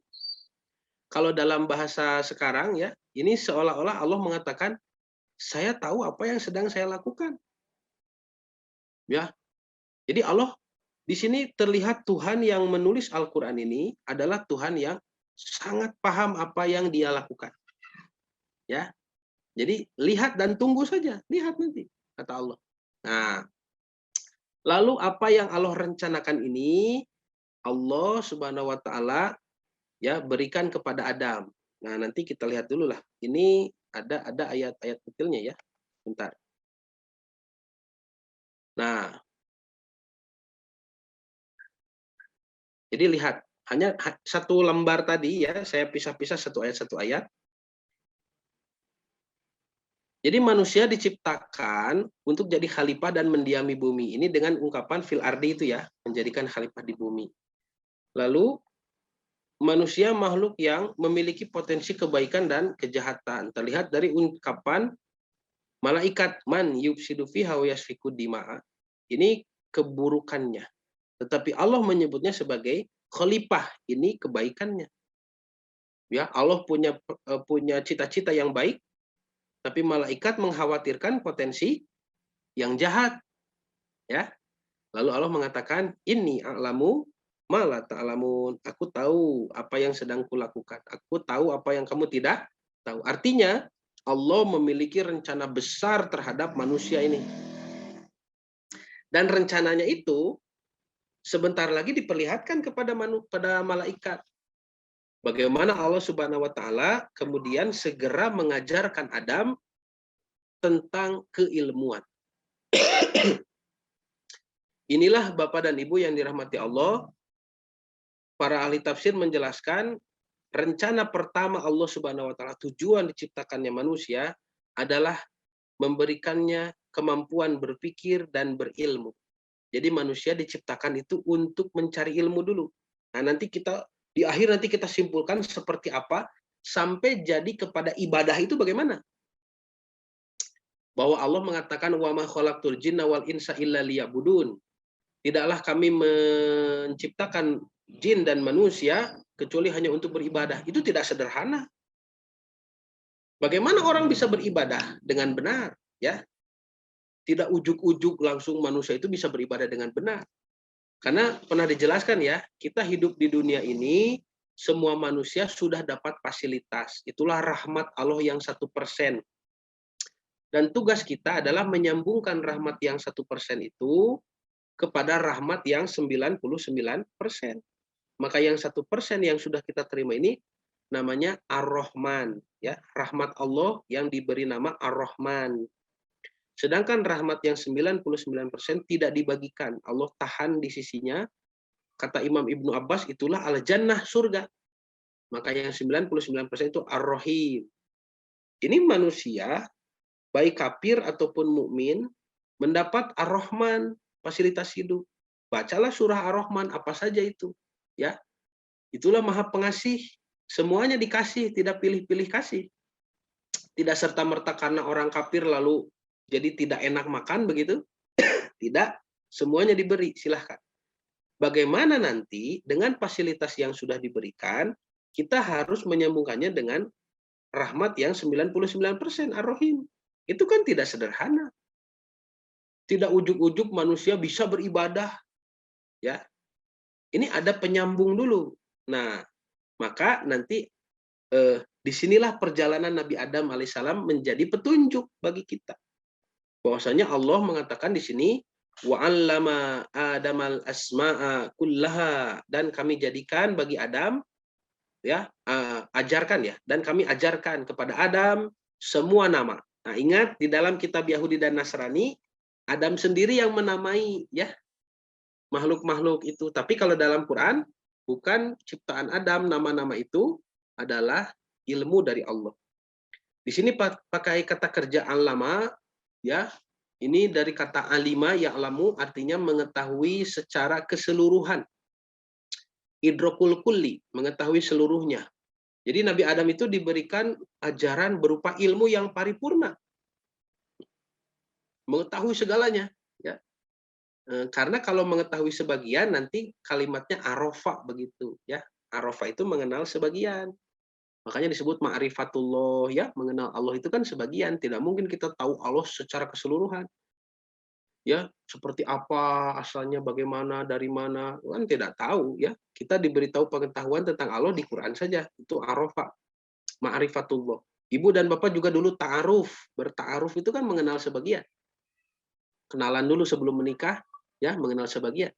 Kalau dalam bahasa sekarang ya, ini seolah-olah Allah mengatakan saya tahu apa yang sedang saya lakukan. Ya. Jadi Allah di sini terlihat Tuhan yang menulis Al-Qur'an ini adalah Tuhan yang sangat paham apa yang dia lakukan. Ya. Jadi lihat dan tunggu saja, lihat nanti kata Allah. Nah, lalu apa yang Allah rencanakan ini Allah Subhanahu wa taala ya berikan kepada Adam. Nah, nanti kita lihat dulu lah. Ini ada ayat-ayat detailnya ya. Bentar. Nah, jadi lihat, hanya satu lembar tadi ya, saya pisah-pisah satu ayat. Jadi manusia diciptakan untuk jadi khalifah dan mendiami bumi ini dengan ungkapan fil ardi itu ya, menjadikan khalifah di bumi. Lalu manusia makhluk yang memiliki potensi kebaikan dan kejahatan. Terlihat dari ungkapan malaikat man yufsidu fiha wa yasfiku dima'a. Ini keburukannya. Tetapi Allah menyebutnya sebagai khalifah, ini kebaikannya. Ya, Allah punya cita-cita yang baik, tapi malaikat mengkhawatirkan potensi yang jahat. Ya. Lalu Allah mengatakan, "Inni a'lamu ma la ta'lamun." Aku tahu apa yang sedang kulakukan. Aku tahu apa yang kamu tidak tahu. Artinya, Allah memiliki rencana besar terhadap manusia ini. Dan rencananya itu sebentar lagi diperlihatkan kepada malaikat. Bagaimana Allah Subhanahu wa taala kemudian segera mengajarkan Adam tentang keilmuan. Inilah Bapak dan Ibu yang dirahmati Allah. Para ahli tafsir menjelaskan rencana pertama Allah Subhanahu wa taala, tujuan diciptakannya manusia adalah memberikannya kemampuan berpikir dan berilmu. Jadi manusia diciptakan itu untuk mencari ilmu dulu. Nah, nanti di akhir nanti kita simpulkan seperti apa sampai jadi kepada ibadah itu bagaimana? Bahwa Allah mengatakan wa ma khalaqtul jinna wal insa illa liya'budun. Tidaklah kami menciptakan jin dan manusia kecuali hanya untuk beribadah. Itu tidak sederhana. Bagaimana orang bisa beribadah dengan benar, ya? Tidak ujuk-ujuk langsung manusia itu bisa beribadah dengan benar. Karena pernah dijelaskan ya, kita hidup di dunia ini, semua manusia sudah dapat fasilitas. Itulah rahmat Allah yang 1%. Dan tugas kita adalah menyambungkan rahmat yang 1% itu kepada rahmat yang 99%. Maka yang 1% yang sudah kita terima ini namanya Ar-Rahman. Ya, rahmat Allah yang diberi nama Ar-Rahman. Sedangkan rahmat yang 99% tidak dibagikan. Allah tahan di sisinya. Kata Imam Ibnu Abbas, itulah al-jannah, surga. Maka yang 99% itu ar-rahim. Ini manusia, baik kafir ataupun mukmin, mendapat ar-Rahman, fasilitas hidup. Bacalah surah ar-Rahman, apa saja itu. Ya, itulah maha pengasih. Semuanya dikasih, tidak pilih-pilih kasih. Tidak serta-merta karena orang kafir lalu jadi tidak enak makan begitu. Tidak, semuanya diberi, silahkan. Bagaimana nanti dengan fasilitas yang sudah diberikan, kita harus menyambungkannya dengan rahmat yang 99% ar-Rahim. Itu kan tidak sederhana. Tidak ujuk-ujuk manusia bisa beribadah. Ya. Ini ada penyambung dulu. Nah, maka nanti disinilah perjalanan Nabi Adam alaihissalam menjadi petunjuk bagi kita. Bahwasanya Allah mengatakan di sini wa 'allama Adamal asma'a kullaha, dan kami jadikan bagi Adam ya ajarkan ya, dan kami ajarkan kepada Adam semua nama. Nah, ingat di dalam kitab Yahudi dan Nasrani, Adam sendiri yang menamai ya makhluk-makhluk itu. Tapi kalau dalam Quran bukan ciptaan Adam, nama-nama itu adalah ilmu dari Allah. Di sini pakai kata kerja alama ya. Ini dari kata alima ya'lamu artinya mengetahui secara keseluruhan. Idrokul kulli, mengetahui seluruhnya. Jadi Nabi Adam itu diberikan ajaran berupa ilmu yang paripurna. Mengetahui segalanya. Ya. Karena kalau mengetahui sebagian, nanti kalimatnya arofa begitu. Ya. Arofa itu mengenal sebagian. Makanya disebut ma'rifatullah, ya, mengenal Allah itu kan sebagian. Tidak mungkin kita tahu Allah secara keseluruhan. Ya, seperti apa asalnya, bagaimana, dari mana, kan tidak tahu ya. Kita diberitahu pengetahuan tentang Allah di Quran saja, itu arafa, ma'rifatullah. Ibu dan bapak juga dulu ta'aruf, berta'aruf itu kan mengenal sebagian. Kenalan dulu sebelum menikah, ya, mengenal sebagian.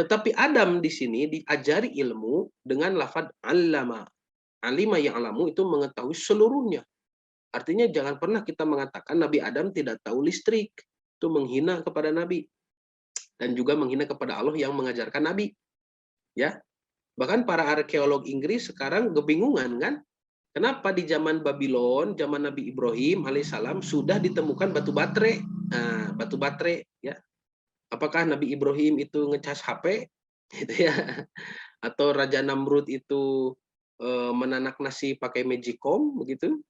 Tetapi Adam di sini diajari ilmu dengan lafaz allama. Alima yang alamu itu mengetahui seluruhnya. Artinya jangan pernah kita mengatakan Nabi Adam tidak tahu listrik. Itu menghina kepada Nabi. Dan juga menghina kepada Allah yang mengajarkan Nabi. Ya, bahkan para arkeolog Inggris sekarang kebingungan kan? Kenapa di zaman Babylon, zaman Nabi Ibrahim alaihissalam sudah ditemukan batu baterai? Nah, batu baterai, ya. Apakah Nabi Ibrahim itu ngecas HP, gitu ya? Atau Raja Namrud itu menanak nasi pakai magicom, begitu?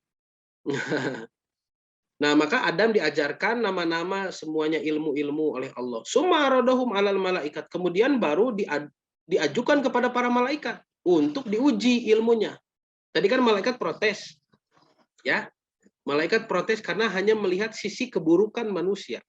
Nah, maka Adam diajarkan nama-nama semuanya ilmu-ilmu oleh Allah. Summa aradahum alal malaikat. Kemudian baru diajukan kepada para malaikat untuk diuji ilmunya. Tadi kan malaikat protes. Ya. Malaikat protes karena hanya melihat sisi keburukan manusia.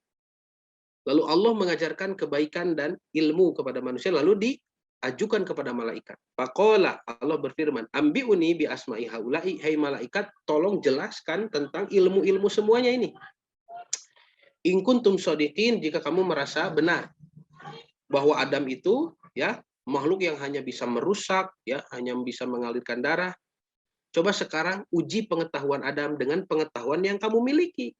Lalu Allah mengajarkan kebaikan dan ilmu kepada manusia lalu diajukan kepada malaikat. Faqala, Allah berfirman, ambiuni bi asma'i haula'i, hai malaikat, tolong jelaskan tentang ilmu-ilmu semuanya ini. In kuntum shodiqin, jika kamu merasa benar bahwa Adam itu ya makhluk yang hanya bisa merusak, ya hanya bisa mengalirkan darah. Coba sekarang uji pengetahuan Adam dengan pengetahuan yang kamu miliki.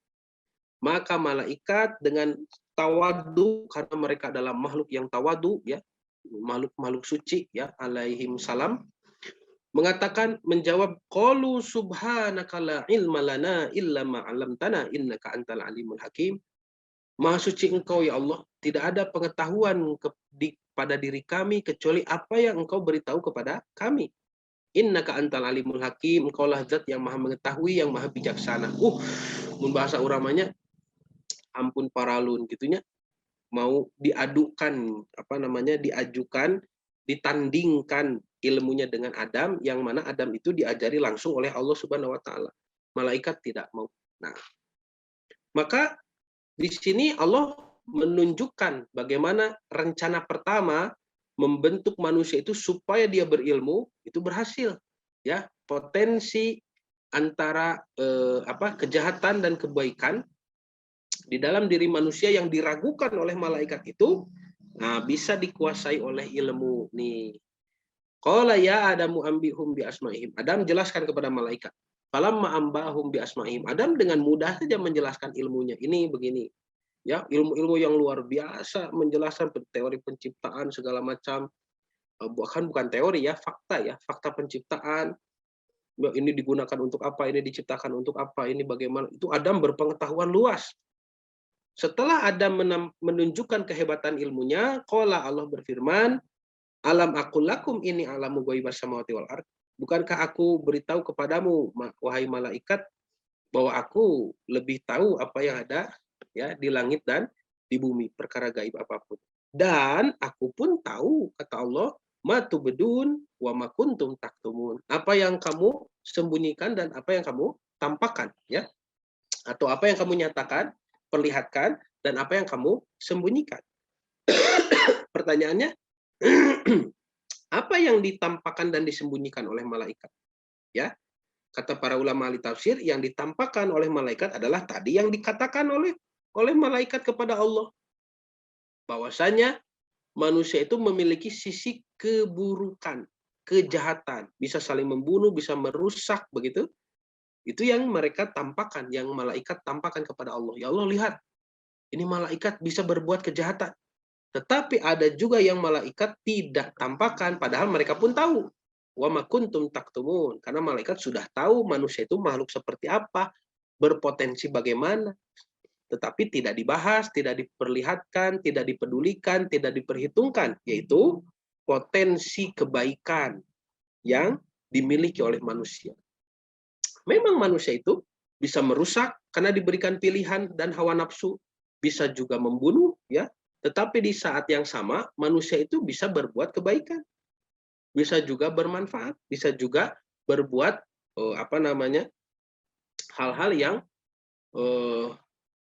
Maka malaikat dengan tawadu, karena mereka adalah makhluk yang tawadu, ya, makhluk suci, ya, alaihim salam, mengatakan, menjawab, qalu subhanaka la ilma lana illa ma 'allamtana innaka antal alimul hakim. Maha suci Engkau ya Allah, tidak ada pengetahuan pada diri kami kecuali apa yang Engkau beritahu kepada kami. Innaka antal alimul hakim, Engkau lah zat yang maha mengetahui, yang maha bijaksana. Bahasa uramanya ampun paralun gitunya, mau diadukan diajukan, ditandingkan ilmunya dengan Adam, yang mana Adam itu diajari langsung oleh Allah Subhanahu wa taala. Malaikat tidak mau. Nah, maka di sini Allah menunjukkan bagaimana rencana pertama membentuk manusia itu supaya dia berilmu itu berhasil. Ya, potensi antara kejahatan dan kebaikan di dalam diri manusia yang diragukan oleh malaikat itu, nah bisa dikuasai oleh ilmu nih. Qala ya Adamu ambihum bi asma'ihim. Adam jelaskan kepada malaikat. Falamma ambahum bi asma'ihim. Adam dengan mudah saja menjelaskan ilmunya. Ini begini. Ya, ilmu-ilmu yang luar biasa menjelaskan teori penciptaan segala macam. Bahkan bukan teori ya, fakta ya, fakta penciptaan. Ini digunakan untuk apa, ini diciptakan untuk apa, ini bagaimana. Itu Adam berpengetahuan luas. Setelah Adam menunjukkan kehebatan ilmunya, qala, Allah berfirman, alam aqul lakum ini alamu ghaibas samawati wal ard. Bukankah aku beritahu kepadamu, wahai malaikat, bahwa aku lebih tahu apa yang ada ya di langit dan di bumi, perkara gaib apapun. Dan aku pun tahu, kata Allah, ma tubdun wa ma kuntum taktumun. Apa yang kamu sembunyikan dan apa yang kamu tampakkan, ya. Atau apa yang kamu nyatakan, perlihatkan, dan apa yang kamu sembunyikan. Pertanyaannya, apa yang ditampakkan dan disembunyikan oleh malaikat? Ya, kata para ulama ahli tafsir, yang ditampakkan oleh malaikat adalah tadi yang dikatakan oleh malaikat kepada Allah. Bahwasanya manusia itu memiliki sisi keburukan. kejahatan, bisa saling membunuh, bisa merusak begitu. Itu yang mereka tampakkan, yang malaikat tampakkan kepada Allah. Ya Allah, lihat, ini malaikat bisa berbuat kejahatan. Tetapi ada juga yang malaikat tidak tampakkan, padahal mereka pun tahu. Wa ma kuntum taktumun, karena malaikat sudah tahu manusia itu makhluk seperti apa, berpotensi bagaimana, tetapi tidak dibahas, tidak diperlihatkan, tidak dipedulikan, tidak diperhitungkan, yaitu potensi kebaikan yang dimiliki oleh manusia. Memang manusia itu bisa merusak karena diberikan pilihan dan hawa nafsu, bisa juga membunuh, ya. Tetapi di saat yang sama manusia itu bisa berbuat kebaikan, bisa juga bermanfaat, bisa juga berbuat hal-hal yang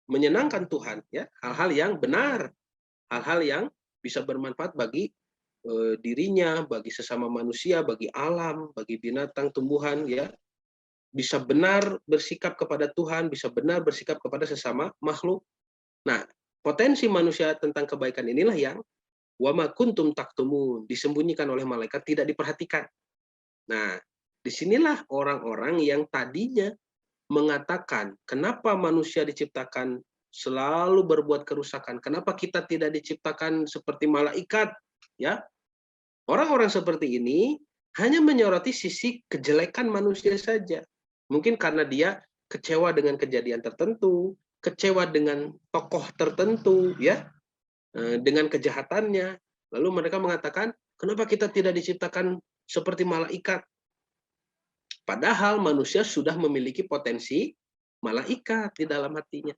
menyenangkan Tuhan, ya, hal-hal yang benar, hal-hal yang bisa bermanfaat bagi dirinya, bagi sesama manusia, bagi alam, bagi binatang, tumbuhan, ya, bisa benar bersikap kepada Tuhan, bisa benar bersikap kepada sesama makhluk. Nah, potensi manusia tentang kebaikan inilah yang wama kuntum taktumun, disembunyikan oleh malaikat, tidak diperhatikan. Nah, disinilah orang-orang yang tadinya mengatakan, kenapa manusia diciptakan selalu berbuat kerusakan? Kenapa kita tidak diciptakan seperti malaikat? Ya, orang-orang seperti ini hanya menyoroti sisi kejelekan manusia saja. Mungkin karena dia kecewa dengan kejadian tertentu, kecewa dengan tokoh tertentu, ya, dengan kejahatannya. Lalu mereka mengatakan, kenapa kita tidak diciptakan seperti malaikat? Padahal manusia sudah memiliki potensi malaikat di dalam hatinya,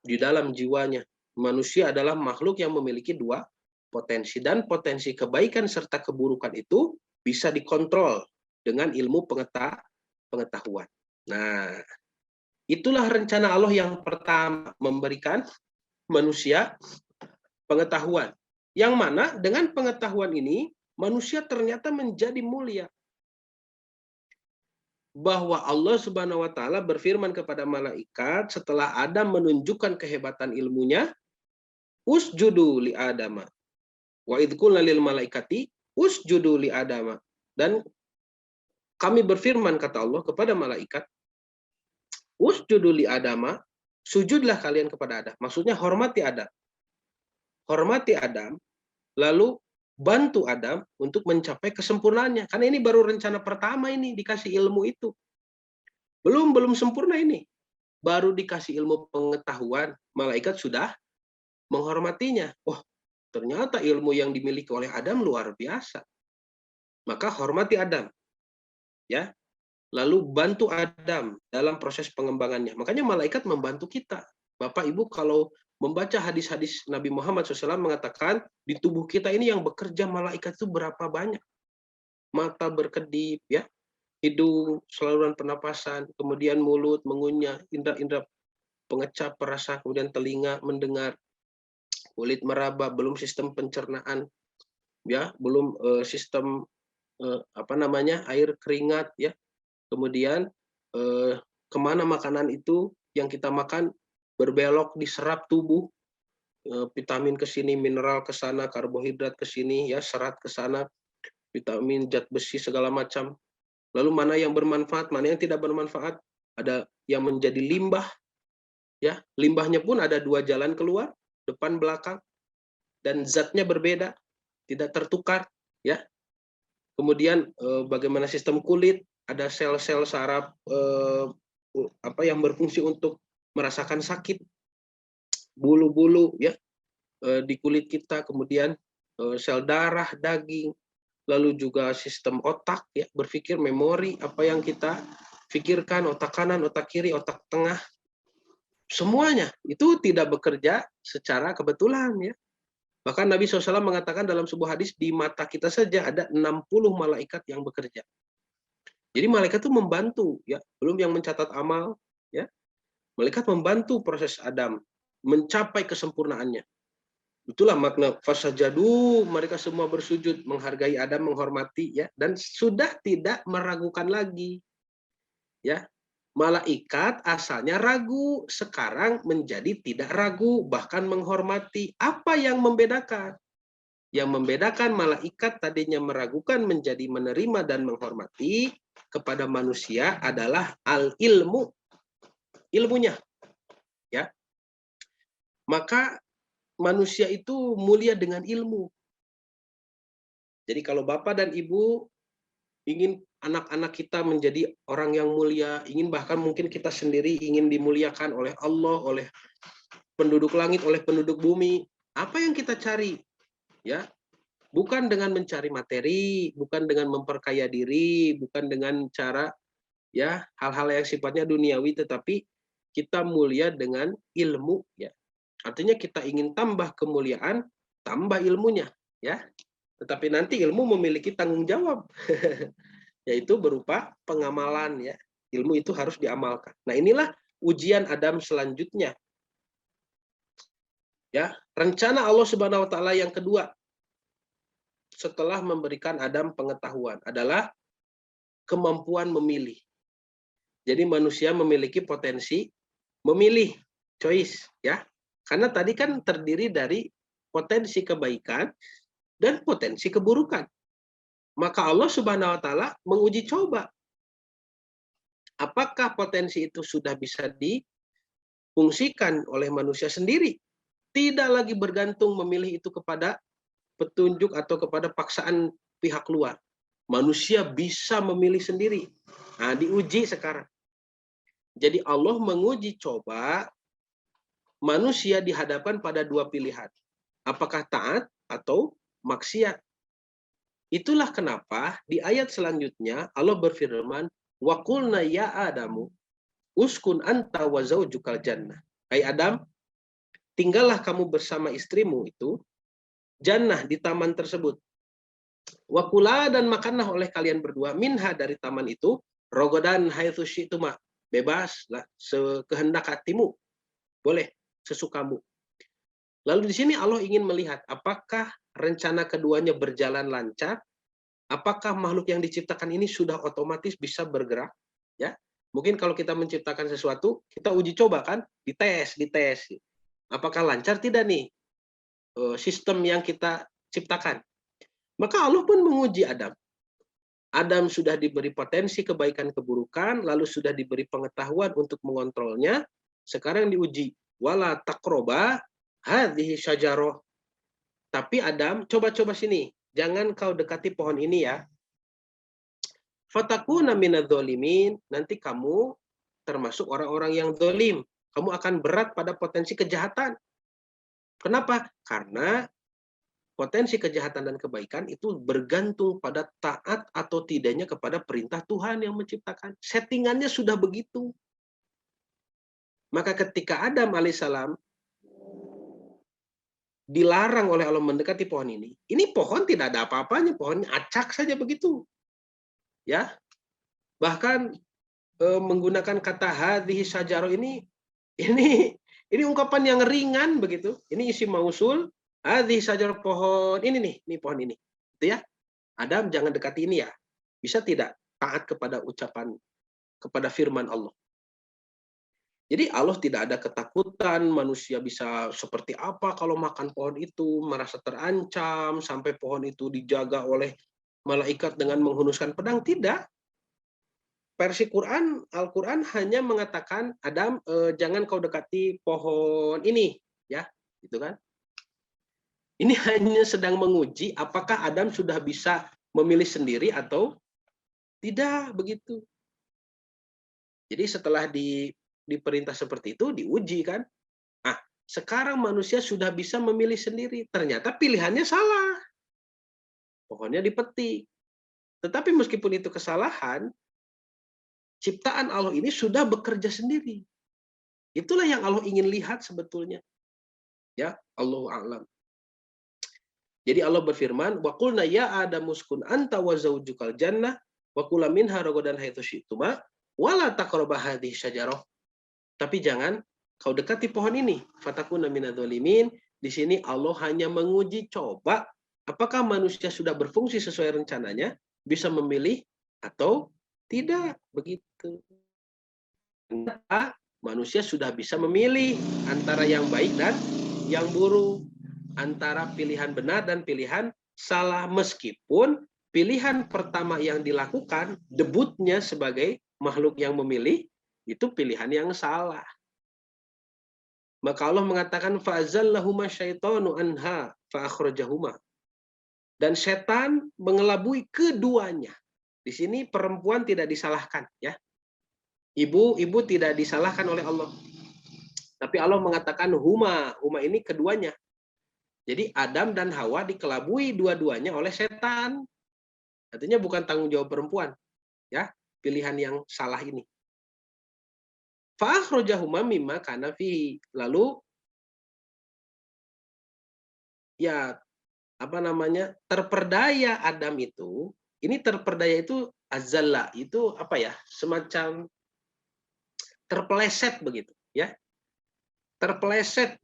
di dalam jiwanya. Manusia adalah makhluk yang memiliki dua potensi, dan potensi kebaikan serta keburukan itu bisa dikontrol dengan ilmu pengetahuan. Nah, itulah rencana Allah yang pertama, memberikan manusia pengetahuan. Yang mana dengan pengetahuan ini, manusia ternyata menjadi mulia. Bahwa Allah Subhanahu wa taala berfirman kepada malaikat setelah Adam menunjukkan kehebatan ilmunya, usjudu li Adama. Wa idz qulna lil malaikati usjudu li Adama. Dan kami berfirman, kata Allah kepada malaikat, usjudu li Adama, sujudlah kalian kepada Adam. Maksudnya hormati Adam. Hormati Adam, lalu bantu Adam untuk mencapai kesempurnaannya. Karena ini baru rencana pertama, ini dikasih ilmu itu. Belum sempurna ini. Baru dikasih ilmu pengetahuan, malaikat sudah menghormatinya. Wah, ternyata ilmu yang dimiliki oleh Adam luar biasa. Maka hormati Adam. Ya. Lalu bantu Adam dalam proses pengembangannya. Makanya malaikat membantu kita. Bapak Ibu kalau membaca hadis-hadis Nabi Muhammad SAW mengatakan di tubuh kita ini yang bekerja malaikat itu berapa banyak. Mata berkedip, ya, hidung, saluran pernapasan, kemudian mulut mengunyah, indera-indera pengecap, perasa, kemudian telinga mendengar, kulit meraba, belum sistem pencernaan, ya, belum sistem air keringat, ya, kemudian kemana makanan itu yang kita makan berbelok diserap tubuh, vitamin ke sini, mineral ke sana, karbohidrat ke sini, ya, serat ke sana, vitamin, zat besi segala macam. Lalu mana yang bermanfaat, mana yang tidak bermanfaat, ada yang menjadi limbah, ya, limbahnya pun ada dua jalan keluar, depan belakang, dan zatnya berbeda, tidak tertukar, ya. Kemudian bagaimana sistem kulit, ada sel-sel saraf yang berfungsi untuk merasakan sakit, bulu-bulu, ya, di kulit kita, kemudian sel darah, daging, lalu juga sistem otak, ya, berpikir, memori, apa yang kita pikirkan, otak kanan, otak kiri, otak tengah, semuanya itu tidak bekerja secara kebetulan, ya. Bahkan Nabi SAW mengatakan dalam sebuah hadis, di mata kita saja ada 60 malaikat yang bekerja. Jadi malaikat itu membantu, ya, belum yang mencatat amal, ya. Malaikat membantu proses Adam mencapai kesempurnaannya. Itulah makna fasajadu, mereka semua bersujud, menghargai Adam, menghormati, ya, dan sudah tidak meragukan lagi. Ya. Malaikat asalnya ragu, sekarang menjadi tidak ragu, bahkan menghormati. Apa yang membedakan? Yang membedakan malaikat tadinya meragukan menjadi menerima dan menghormati kepada manusia adalah al-ilmu, ilmunya, ya. Maka manusia itu mulia dengan ilmu. Jadi kalau Bapak dan Ibu ingin anak-anak kita menjadi orang yang mulia, ingin bahkan mungkin kita sendiri ingin dimuliakan oleh Allah, oleh penduduk langit, oleh penduduk bumi, apa yang kita cari? Ya, bukan dengan mencari materi, bukan dengan memperkaya diri, bukan dengan cara ya hal-hal yang sifatnya duniawi, tetapi kita mulia dengan ilmu, ya. Artinya kita ingin tambah kemuliaan, tambah ilmunya, ya. Tetapi nanti ilmu memiliki tanggung jawab, yaitu berupa pengamalan, ya. Ilmu itu harus diamalkan. Nah, inilah ujian Adam selanjutnya. Ya, rencana Allah Subhanahu wa taala yang kedua setelah memberikan Adam pengetahuan adalah kemampuan memilih. Jadi manusia memiliki potensi memilih, choice, ya. Karena tadi kan terdiri dari potensi kebaikan dan potensi keburukan. Maka Allah Subhanahu wa taala menguji coba. Apakah potensi itu sudah bisa difungsikan oleh manusia sendiri? Tidak lagi bergantung memilih itu kepada petunjuk atau kepada paksaan pihak luar. Manusia bisa memilih sendiri. Nah, diuji sekarang. Jadi Allah menguji coba manusia dihadapkan pada dua pilihan. Apakah taat atau maksiat? Itulah kenapa di ayat selanjutnya Allah berfirman, "Wa qulna ya Adamu uskun anta wa zaujukal jannah." Hai Adam, tinggallah kamu bersama istrimu itu jannah di taman tersebut. Wa kula dan makanlah oleh kalian berdua minha dari taman itu rogodan haitsu syi'tuma. Bebas lah sekehendak hatimu. Boleh sesukamu. Lalu di sini Allah ingin melihat apakah rencana keduanya berjalan lancar, apakah makhluk yang diciptakan ini sudah otomatis bisa bergerak, ya. Mungkin kalau kita menciptakan sesuatu, kita uji coba kan, dites. Apakah lancar tidak nih sistem yang kita ciptakan? Maka Allah pun menguji Adam. Adam sudah diberi potensi kebaikan keburukan, lalu sudah diberi pengetahuan untuk mengontrolnya. Sekarang diuji, wala taqroba hadhihi syajaroh. Tapi Adam, coba-coba sini, jangan kau dekati pohon ini ya. Fatakuna minadz-dzalimin, nanti kamu termasuk orang-orang yang zalim. Kamu akan berat pada potensi kejahatan. Kenapa? Karena potensi kejahatan dan kebaikan itu bergantung pada taat atau tidaknya kepada perintah Tuhan yang menciptakan. Settingannya sudah begitu. Maka ketika Adam alaihissalam dilarang oleh Allah mendekati pohon ini pohon tidak ada apa-apanya, pohonnya acak saja begitu. Ya. Bahkan menggunakan kata hadhihi syajarah ini ungkapan yang ringan begitu. Ini isim mausul. Hadhihi syajarah, pohon ini pohon ini. Itu ya. Adam jangan dekati ini ya. Bisa tidak taat kepada ucapan, kepada firman Allah. Jadi Allah tidak ada ketakutan manusia bisa seperti apa kalau makan pohon itu, merasa terancam sampai pohon itu dijaga oleh malaikat dengan menghunuskan pedang. Tidak. Versi Quran, Al-Quran hanya mengatakan, Adam, jangan kau dekati pohon ini, ya, gitu kan? Ini hanya sedang menguji apakah Adam sudah bisa memilih sendiri atau tidak begitu. Jadi setelah diperintah seperti itu, diuji kan? Nah, sekarang manusia sudah bisa memilih sendiri. Ternyata pilihannya salah. Pohonnya dipetik. Tetapi meskipun itu kesalahan, ciptaan Allah ini sudah bekerja sendiri. Itulah yang Allah ingin lihat sebetulnya. Ya, Allahu a'lam. Jadi Allah berfirman, wa qulna ya Adam uskun anta wa zaujukal jannah wa kula minha ragadan haitsu syi'tuma wa la taqrabu hadhihi syajarah. Tapi jangan kau dekati pohon ini, fatakuna minadz-dzalimin. Di sini Allah hanya menguji coba apakah manusia sudah berfungsi sesuai rencananya, bisa memilih atau tidak begitu. Manusia sudah bisa memilih antara yang baik dan yang buruk. antara pilihan benar dan pilihan salah, meskipun pilihan pertama yang dilakukan, debutnya sebagai makhluk yang memilih, itu pilihan yang salah. Maka Allah mengatakan fa'azallahuma syaitanu anha fa'akhrajahuma. Dan setan mengelabui keduanya. Di sini perempuan tidak disalahkan, ya. Ibu tidak disalahkan oleh Allah. Tapi Allah mengatakan huma ini keduanya. Jadi Adam dan Hawa dikelabui dua-duanya oleh setan. Artinya bukan tanggung jawab perempuan, ya, pilihan yang salah ini. Fa'akhrajahuma mimma kana fi. Lalu ya terperdaya Adam itu, ini terperdaya itu azalla, itu apa ya, semacam terpeleset begitu, ya, terpeleset.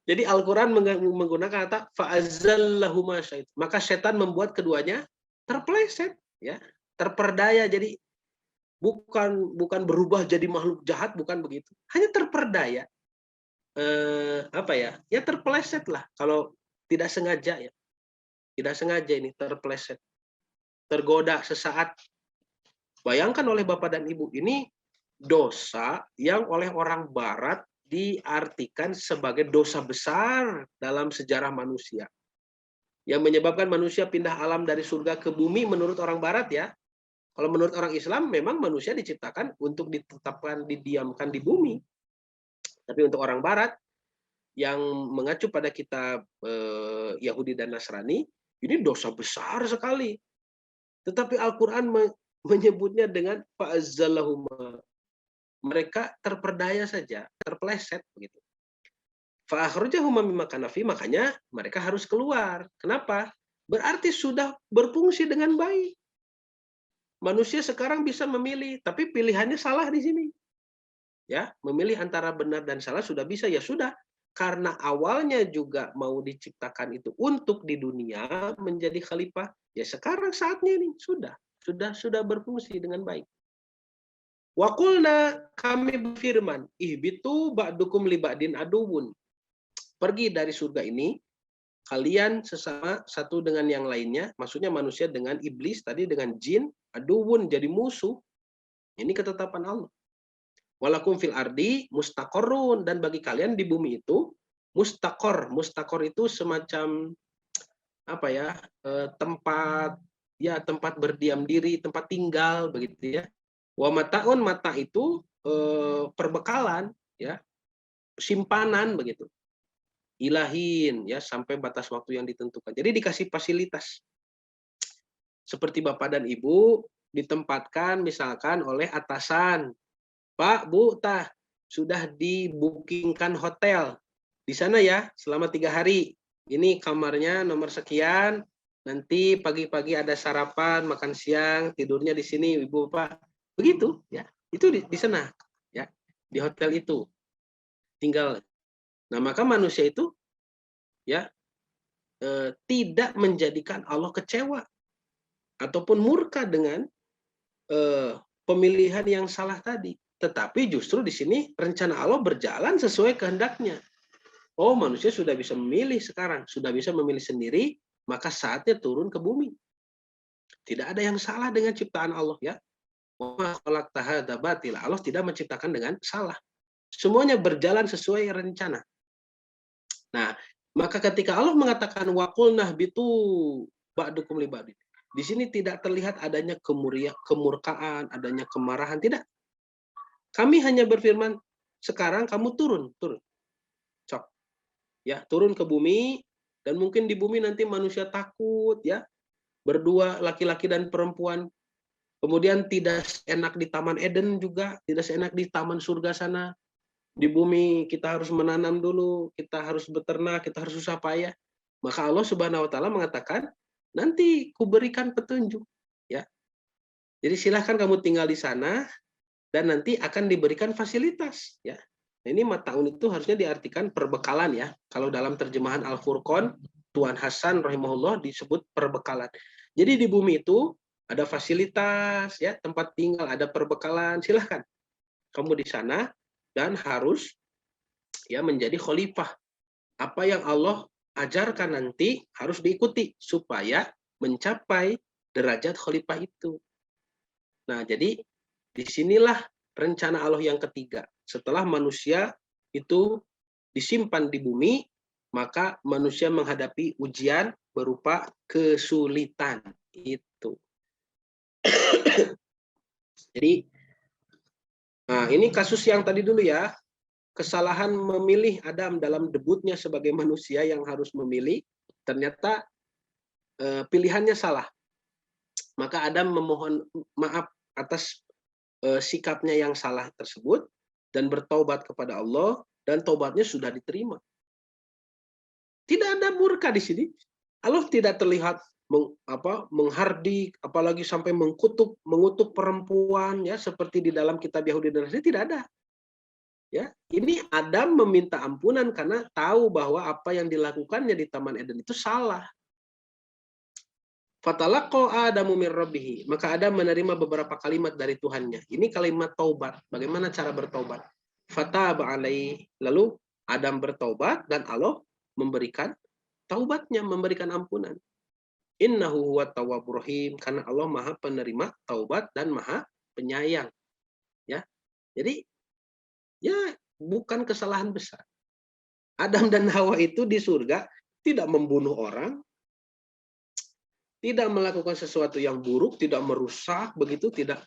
Jadi Al-Quran menggunakan kata fa'azallahuma syaitan, maka setan membuat keduanya terpeleset, ya, terperdaya. Jadi bukan berubah jadi makhluk jahat, bukan begitu, hanya terperdaya. Ya terpeleset lah, kalau tidak sengaja, ya, tidak sengaja ini terpeleset, tergoda sesaat. Bayangkan oleh Bapak dan Ibu, ini dosa yang oleh orang Barat diartikan sebagai dosa besar dalam sejarah manusia, yang menyebabkan manusia pindah alam dari surga ke bumi menurut orang Barat, ya. Kalau menurut orang Islam memang manusia diciptakan untuk ditetapkan, didiamkan di bumi. Tapi untuk orang Barat yang mengacu pada kitab Yahudi dan Nasrani, ini dosa besar sekali. Tetapi Al-Quran menyebutnya dengan fa'azzalahuma. Mereka terperdaya saja, terpeleset begitu. Fa'akhrajahuma mimma kana fi, makanya mereka harus keluar. Kenapa? Berarti sudah berfungsi dengan baik. Manusia sekarang bisa memilih, tapi pilihannya salah di sini. Ya, memilih antara benar dan salah sudah bisa, ya sudah. Karena awalnya juga mau diciptakan itu untuk di dunia menjadi khalifah, ya sekarang saatnya ini sudah berfungsi dengan baik. Wa qulna, kami berfirman, ihbitu ba'dukum li ba'din aduwwun. Pergi dari surga ini, kalian sesama satu dengan yang lainnya, maksudnya manusia dengan iblis, tadi dengan jin, aduwwun jadi musuh. Ini ketetapan Allah. Walakum fil ardi mustaqorrun, dan bagi kalian di bumi itu mustaqor. Mustaqor itu semacam apa ya, tempat berdiam diri, tempat tinggal begitu, ya. Wa mataun, mata itu perbekalan, ya, simpanan begitu. Ilahin, ya, sampai batas waktu yang ditentukan. Jadi dikasih fasilitas. Seperti Bapak dan Ibu ditempatkan misalkan oleh atasan, Pak, Bu, sudah dibookingkan hotel di sana, ya, selama 3 hari. Ini kamarnya nomor sekian. Nanti pagi-pagi ada sarapan, makan siang, tidurnya di sini, Ibu, Bapak. Begitu, ya. Itu di sana, ya, di hotel itu tinggal. Nah, maka manusia itu, ya, tidak menjadikan Allah kecewa ataupun murka dengan pemilihan yang salah tadi. Tetapi justru di sini rencana Allah berjalan sesuai kehendaknya. Oh, manusia sudah bisa memilih sekarang, sudah bisa memilih sendiri, maka saatnya turun ke bumi. Tidak ada yang salah dengan ciptaan Allah, ya. Allah tidak menciptakan dengan salah. Semuanya berjalan sesuai rencana. Nah, maka ketika Allah mengatakan waqulnah bitu ba'dukum li ba'din, di sini tidak terlihat adanya kemurkaan, adanya kemarahan, tidak. Kami hanya berfirman, sekarang kamu turun. Cok. Ya, turun ke bumi, dan mungkin di bumi nanti manusia takut, ya. Berdua, laki-laki dan perempuan. Kemudian tidak enak di Taman Eden juga, tidak seenak di Taman Surga sana. Di bumi kita harus menanam dulu, kita harus beternak, kita harus susah payah. Maka Allah Subhanahu wa taala mengatakan, nanti kuberikan petunjuk, ya. Jadi silahkan kamu tinggal di sana, dan nanti akan diberikan fasilitas, ya. Ini mataun itu harusnya diartikan perbekalan, ya. Kalau dalam terjemahan Al-Furqan, Tuan Hasan rahimahullah disebut perbekalan. Jadi di bumi itu ada fasilitas, ya, tempat tinggal, ada perbekalan. Silahkan kamu di sana, dan harus ya menjadi khalifah. Apa yang Allah ajarkan nanti harus diikuti supaya mencapai derajat khalifah itu. Nah, jadi disinilah rencana Allah yang ketiga. Setelah manusia itu disimpan di bumi, maka manusia menghadapi ujian berupa kesulitan itu. Jadi, nah ini kasus yang tadi dulu ya, kesalahan memilih Adam dalam debutnya sebagai manusia yang harus memilih, ternyata pilihannya salah. Maka Adam memohon maaf atas sikapnya yang salah tersebut dan bertaubat kepada Allah, dan taubatnya sudah diterima. Tidak ada murka di sini. Allah tidak terlihat menghardik, apalagi sampai mengutuk perempuan ya seperti di dalam kitab Yahudi dan Nasrani, tidak ada. Ya, ini Adam meminta ampunan karena tahu bahwa apa yang dilakukannya di Taman Eden itu salah. Fatalaqqa Adamu min rabbih, maka Adam menerima beberapa kalimat dari Tuhannya. Ini kalimat taubat. Bagaimana cara bertaubat? Fataba alaihi, lalu Adam bertaubat dan Allah memberikan taubatnya, memberikan ampunan. Innahu huwat tawwabur rahim, karena Allah Maha penerima taubat dan Maha penyayang. Ya. Jadi ya bukan kesalahan besar. Adam dan Hawa itu di surga tidak membunuh orang, tidak melakukan sesuatu yang buruk, tidak merusak, begitu tidak.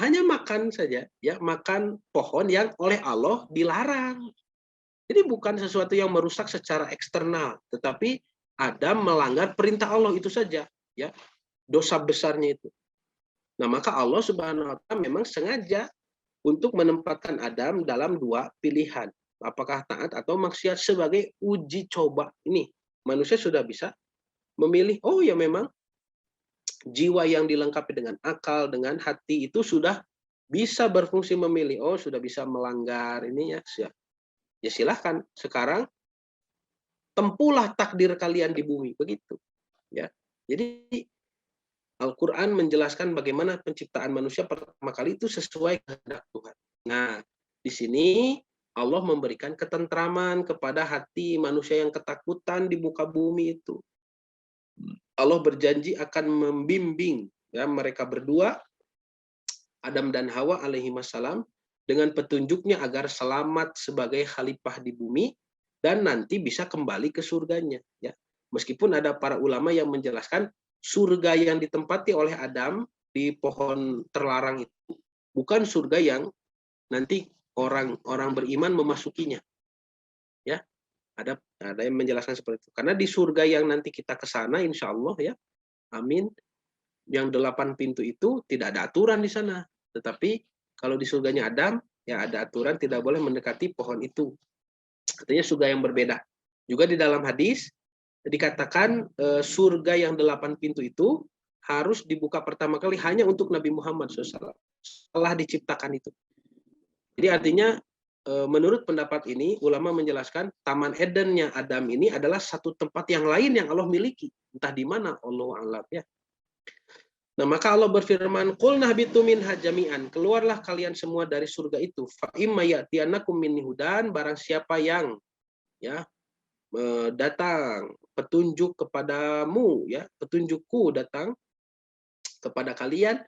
Hanya makan saja, ya, makan pohon yang oleh Allah dilarang. Jadi bukan sesuatu yang merusak secara eksternal, tetapi Adam melanggar perintah Allah itu saja, ya. Dosa besarnya itu. Nah, maka Allah Subhanahu wa taala memang sengaja untuk menempatkan Adam dalam dua pilihan. Apakah taat atau maksiat sebagai uji coba. Ini manusia sudah bisa memilih, oh ya memang jiwa yang dilengkapi dengan akal, dengan hati itu sudah bisa berfungsi memilih. Oh, sudah bisa melanggar ini ya. Ya silahkan. Sekarang tempuhlah takdir kalian di bumi, begitu. Ya. Jadi Al-Quran menjelaskan bagaimana penciptaan manusia pertama kali itu sesuai kehendak Tuhan. Nah, di sini Allah memberikan ketentraman kepada hati manusia yang ketakutan di muka bumi itu. Allah berjanji akan membimbing ya mereka berdua, Adam dan Hawa alaihi wassalam, dengan petunjuknya agar selamat sebagai khalifah di bumi dan nanti bisa kembali ke surganya. Ya. Meskipun ada para ulama yang menjelaskan surga yang ditempati oleh Adam di pohon terlarang itu bukan surga yang nanti orang-orang beriman memasukinya. Ya, ada yang menjelaskan seperti itu. Karena di surga yang nanti kita ke sana, insya Allah ya, amin. Yang 8 pintu itu tidak ada aturan di sana. Tetapi kalau di surganya Adam, ya ada aturan tidak boleh mendekati pohon itu. Artinya surga yang berbeda. Juga di dalam hadis dikatakan surga yang 8 pintu itu harus dibuka pertama kali hanya untuk Nabi Muhammad SAW setelah diciptakan itu. Jadi artinya menurut pendapat ini ulama menjelaskan Taman Edennya Adam ini adalah satu tempat yang lain yang Allah miliki, entah di mana, Allah a'lam ya. Nah, maka Allah berfirman, "Qul nahbitu minha jami'an." Keluarlah kalian semua dari surga itu. Fa imma ya'tiyanakum minni hudan, barang siapa yang ya datang petunjuk kepadamu ya, petunjukku datang kepada kalian,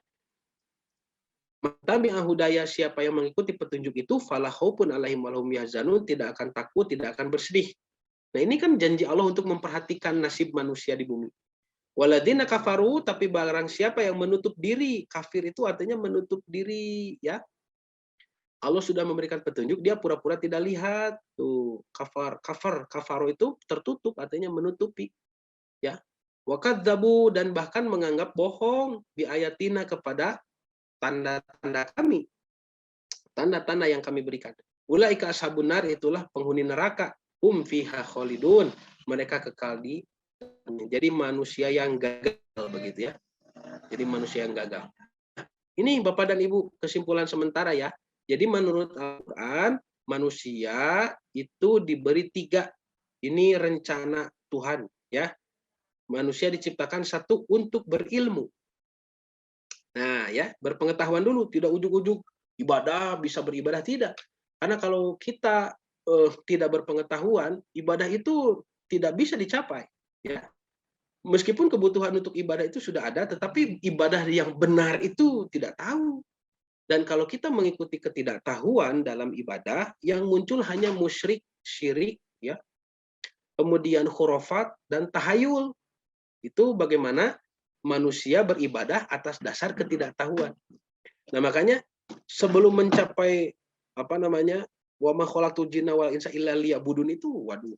matabi'a hudaya, siapa yang mengikuti petunjuk itu, fala khaufun 'alaihim wa lahum yahzanun, tidak akan takut, tidak akan bersedih. Nah, ini kan janji Allah untuk memperhatikan nasib manusia di bumi. Waladina kafaru, tapi barang siapa yang menutup diri, kafir itu artinya menutup diri ya. Allah sudah memberikan petunjuk, dia pura-pura tidak lihat. Tuh, kafaro itu tertutup, artinya menutupi. Ya. Wakadzabu, dan bahkan menganggap bohong bi ayatina kepada tanda-tanda kami. Tanda-tanda yang kami berikan. Ulaika ashabun nar, itulah penghuni neraka. Fiha khalidun, mereka kekal di. Jadi manusia yang gagal begitu ya. Jadi manusia yang gagal. Ini Bapak dan Ibu kesimpulan sementara ya. Jadi menurut Al-Quran, manusia itu diberi 3. Ini rencana Tuhan ya. Manusia diciptakan satu untuk berilmu. Nah ya, berpengetahuan dulu, tidak ujug-ujug ibadah, bisa beribadah, tidak. Karena kalau kita tidak berpengetahuan, ibadah itu tidak bisa dicapai. Ya, meskipun kebutuhan untuk ibadah itu sudah ada, tetapi ibadah yang benar itu tidak tahu. Dan kalau kita mengikuti ketidaktahuan dalam ibadah, yang muncul hanya musyrik, syirik, ya, kemudian khurafat dan tahayul. Itu bagaimana manusia beribadah atas dasar ketidaktahuan. Nah, makanya sebelum mencapai wa ma khalaqtul jinna wal insa illa liya'budun itu, waduh.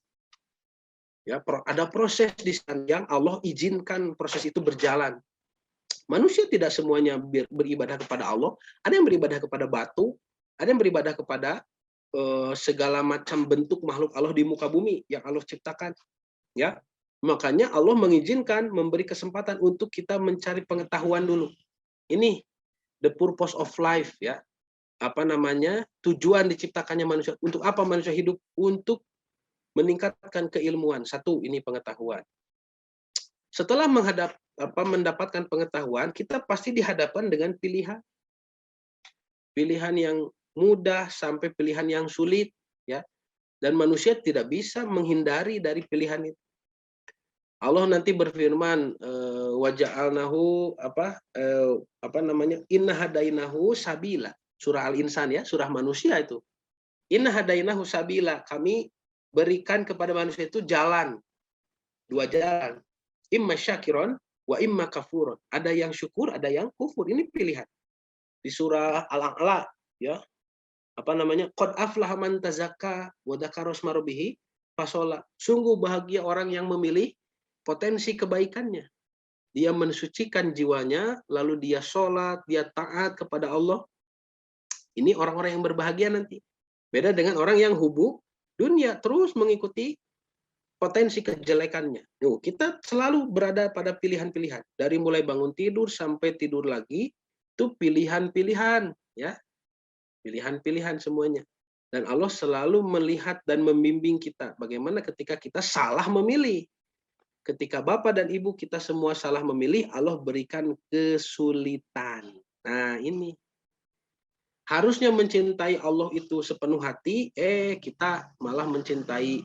Ya, ada proses di sana yang Allah izinkan proses itu berjalan. Manusia tidak semuanya beribadah kepada Allah, ada yang beribadah kepada batu, ada yang beribadah kepada segala macam bentuk makhluk Allah di muka bumi yang Allah ciptakan. Ya, makanya Allah mengizinkan, memberi kesempatan untuk kita mencari pengetahuan dulu. Ini the purpose of life, ya. Tujuan diciptakannya manusia. Untuk apa manusia hidup? Untuk meningkatkan keilmuan. Satu, ini pengetahuan. Setelah mendapatkan pengetahuan, kita pasti dihadapkan dengan pilihan. Pilihan yang mudah sampai pilihan yang sulit, ya. Dan manusia tidak bisa menghindari dari pilihan itu. Allah nanti berfirman, waja'alnahu inna hadainahu sabila. Surah Al-Insan, ya, surah manusia itu. Inna hadainahu sabila, kami berikan kepada manusia itu jalan. Dua jalan. Imma syakiron wa imma kafuron. Ada yang syukur, ada yang kufur. Ini pilihan. Di surah Al-A'la, ya. Qad aflaha man tazakka wa dzakara isma rabbih fasola. Sungguh bahagia orang yang memilih potensi kebaikannya. Dia mensucikan jiwanya, lalu dia sholat, dia taat kepada Allah. Ini orang-orang yang berbahagia nanti. Beda dengan orang yang hubuk dunia, terus mengikuti potensi kejelekannya. Kita selalu berada pada pilihan-pilihan. Dari mulai bangun tidur sampai tidur lagi, itu pilihan-pilihan, ya. Pilihan-pilihan semuanya. Dan Allah selalu melihat dan membimbing kita. Bagaimana ketika kita salah memilih. Ketika Bapak dan Ibu kita semua salah memilih, Allah berikan kesulitan. Nah, ini. Harusnya mencintai Allah itu sepenuh hati, kita malah mencintai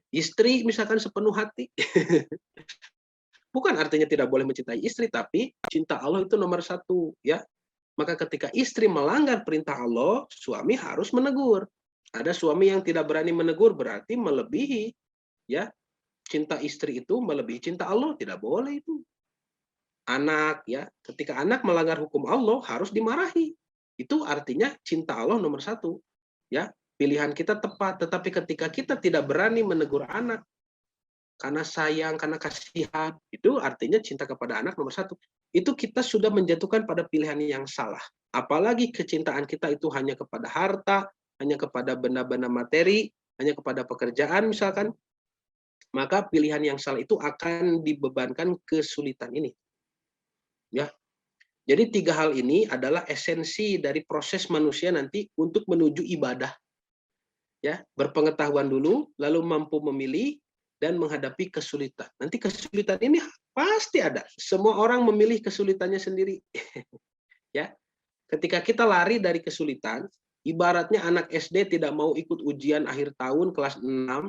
istri misalkan sepenuh hati. Bukan artinya tidak boleh mencintai istri, tapi cinta Allah itu nomor satu, ya. Maka ketika istri melanggar perintah Allah, suami harus menegur. Ada suami yang tidak berani menegur, berarti melebihi, ya. Cinta istri itu melebihi cinta Allah, tidak boleh itu. Anak, ya, ketika anak melanggar hukum Allah harus dimarahi. Itu artinya cinta Allah nomor satu, ya. Pilihan kita tepat, tetapi ketika kita tidak berani menegur anak karena sayang, karena kasihan, itu artinya cinta kepada anak nomor satu. Itu kita sudah menjatuhkan pada pilihan yang salah. Apalagi kecintaan kita itu hanya kepada harta, hanya kepada benda-benda materi, hanya kepada pekerjaan misalkan, maka pilihan yang salah itu akan dibebankan kesulitan ini. Ya. Jadi 3 hal ini adalah esensi dari proses manusia nanti untuk menuju ibadah. Ya, berpengetahuan dulu, lalu mampu memilih dan menghadapi kesulitan. Nanti kesulitan ini pasti ada. Semua orang memilih kesulitannya sendiri. Ya. Ketika kita lari dari kesulitan, ibaratnya anak SD tidak mau ikut ujian akhir tahun kelas 6,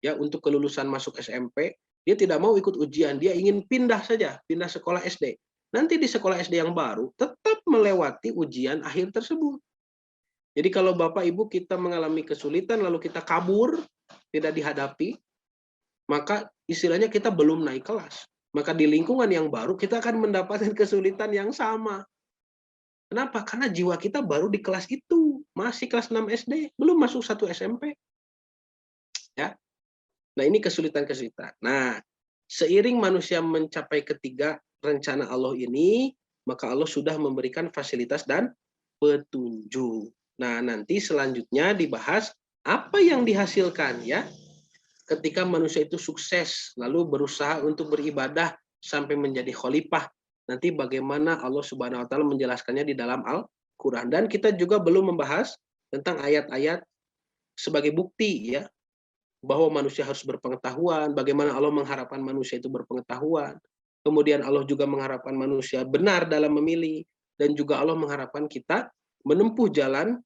ya, untuk kelulusan masuk SMP, dia tidak mau ikut ujian, dia ingin pindah saja, pindah sekolah SD. Nanti di sekolah SD yang baru tetap melewati ujian akhir tersebut. Jadi kalau Bapak Ibu kita mengalami kesulitan lalu kita kabur, tidak dihadapi, maka istilahnya kita belum naik kelas. Maka di lingkungan yang baru kita akan mendapatkan kesulitan yang sama. Kenapa? Karena jiwa kita baru di kelas itu, masih kelas 6 SD, belum masuk 1 SMP. Ya. Nah, ini kesulitan-kesulitan. Nah, seiring manusia mencapai ketiga rencana Allah ini, maka Allah sudah memberikan fasilitas dan petunjuk. Nah, nanti selanjutnya dibahas apa yang dihasilkan, ya. Ketika manusia itu sukses, lalu berusaha untuk beribadah sampai menjadi khalifah. Nanti bagaimana Allah Subhanahu wa taala menjelaskannya di dalam Al-Qur'an. Dan kita juga belum membahas tentang ayat-ayat sebagai bukti, ya, bahwa manusia harus berpengetahuan, bagaimana Allah mengharapkan manusia itu berpengetahuan. Kemudian Allah juga mengharapkan manusia benar dalam memilih, dan juga Allah mengharapkan kita menempuh jalan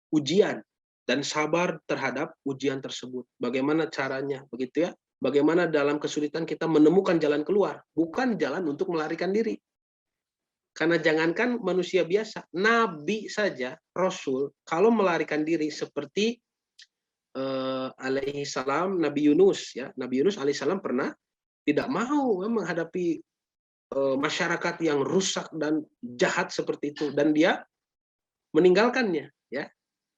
ujian. dan sabar terhadap ujian tersebut. Bagaimana caranya, begitu ya? Bagaimana dalam kesulitan kita menemukan jalan keluar, bukan jalan untuk melarikan diri. Karena jangankan manusia biasa, nabi saja, rasul, kalau melarikan diri seperti alaihi salam Nabi Yunus, ya, Nabi Yunus alaihi salam pernah tidak mau menghadapi masyarakat yang rusak dan jahat seperti itu, dan dia meninggalkannya, ya.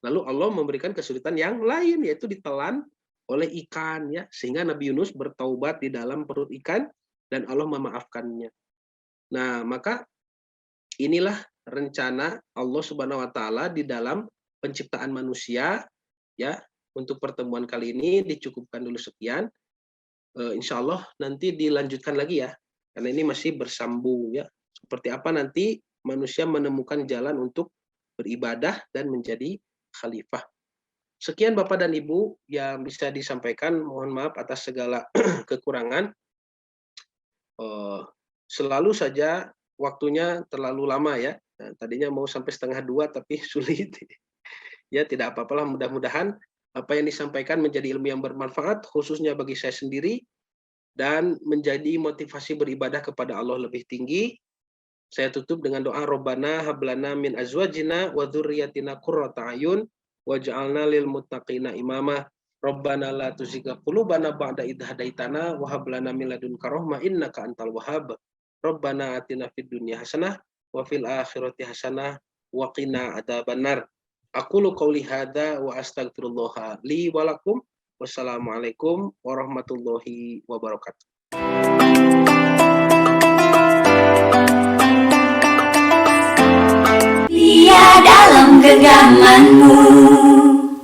Lalu Allah memberikan kesulitan yang lain, yaitu ditelan oleh ikan, ya, sehingga Nabi Yunus bertaubat di dalam perut ikan dan Allah memaafkannya. Nah, maka inilah rencana Allah Subhanahu wa taala di dalam penciptaan manusia, ya. Untuk pertemuan kali ini dicukupkan dulu sekian. Insya Allah nanti dilanjutkan lagi ya, karena ini masih bersambung, ya. Seperti apa nanti manusia menemukan jalan untuk beribadah dan menjadi khalifah. Sekian Bapak dan Ibu yang bisa disampaikan. Mohon maaf atas segala kekurangan. Selalu saja waktunya terlalu lama ya. Nah, tadinya mau sampai 1:30 tapi sulit. Ya, tidak apa-apalah, mudah-mudahan apa yang disampaikan menjadi ilmu yang bermanfaat khususnya bagi saya sendiri dan menjadi motivasi beribadah kepada Allah lebih tinggi. Saya tutup dengan doa, Rabbana hablana min azwajina wa dzurriyyatina qurrata a'yun waj'alna lil muttaqina imama. Rabbana la tuzigh qulubana ba'da idh hadaitana wa hab lana min ladunka rahmah innaka antal wahhab. Rabbana atina fid dunya hasanah wa fil akhirati hasanah wa qina adzabannar. Aqulu qouli hadza wa astaghfirullah li wa lakum. Wassalamualaikum warahmatullahi wabarakatuh. Dia dalam genggamanmu.